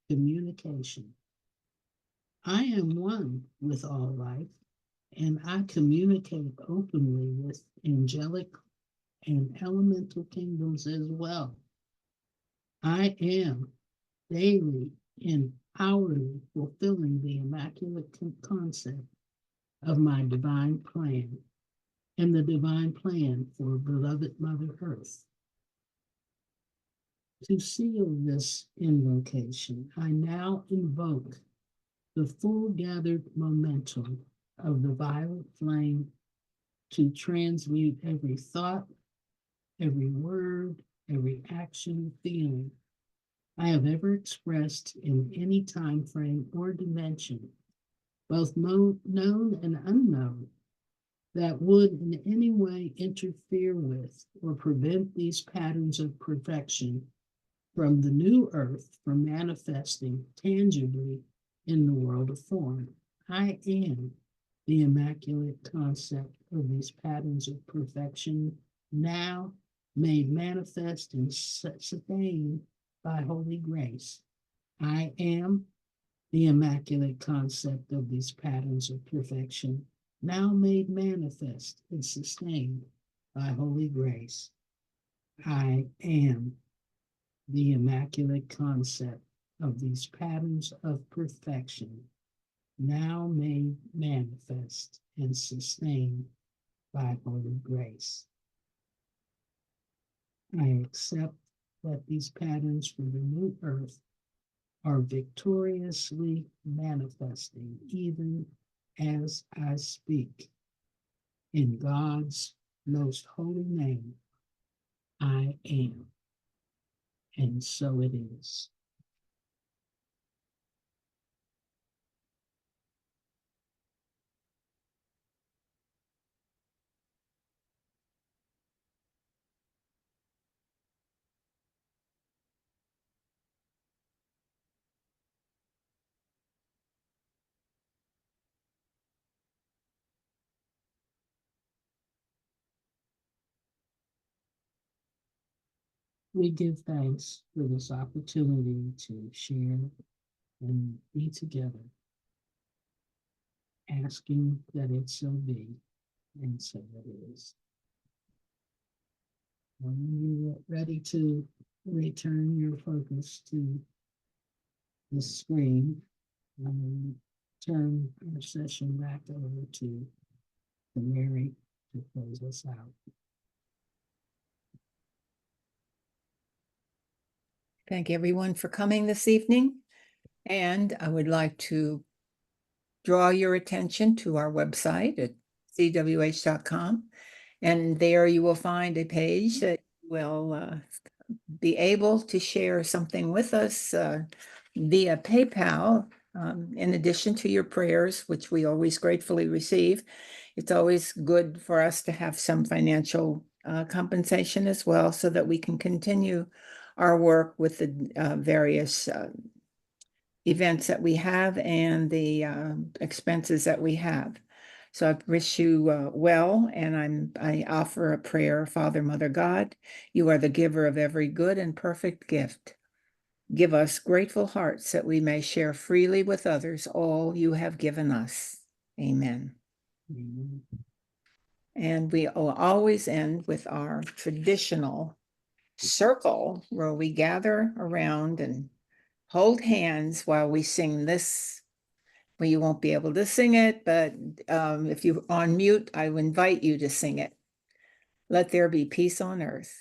communication. I am one with all life, and I communicate openly with angelic and elemental kingdoms as well. I am daily and hourly fulfilling the immaculate concept of my divine plan and the divine plan for beloved Mother Earth. To seal this invocation, I now invoke the full gathered momentum of the violet flame to transmute every thought, every word, every action, feeling I have ever expressed in any time frame or dimension both known and unknown, that would in any way interfere with or prevent these patterns of perfection from the new earth from manifesting tangibly in the world of form. I am the immaculate concept of these patterns of perfection, now made manifest and sustained by holy grace. I am the immaculate concept of these patterns of perfection, now made manifest and sustained by holy grace. I am the immaculate concept of these patterns of perfection, now made manifest and sustained by holy grace. I accept that these patterns for the new earth are victoriously manifesting even as I speak. In God's most holy name, I am. And so it is. We give thanks for this opportunity to share and be together, asking that it so be, and so it is. When you're ready to return your focus to the screen, turn our session back over to Mary to close us out. Thank everyone for coming this evening. And I would like to draw your attention to our website at CCWH.com. And there you will find a page that will be able to share something with us via PayPal. In addition to your prayers, which we always gratefully receive, it's always good for us to have some financial compensation as well, so that we can continue our work with the various events that we have and the expenses that we have. So I wish you well, and I offer a prayer. Father, Mother God, you are the giver of every good and perfect gift. Give us grateful hearts that we may share freely with others all you have given us. Amen. Amen. And we will always end with our traditional circle where we gather around and hold hands while we sing this. Well, you won't be able to sing it, but if you're on mute, I invite you to sing it. Let there be peace on earth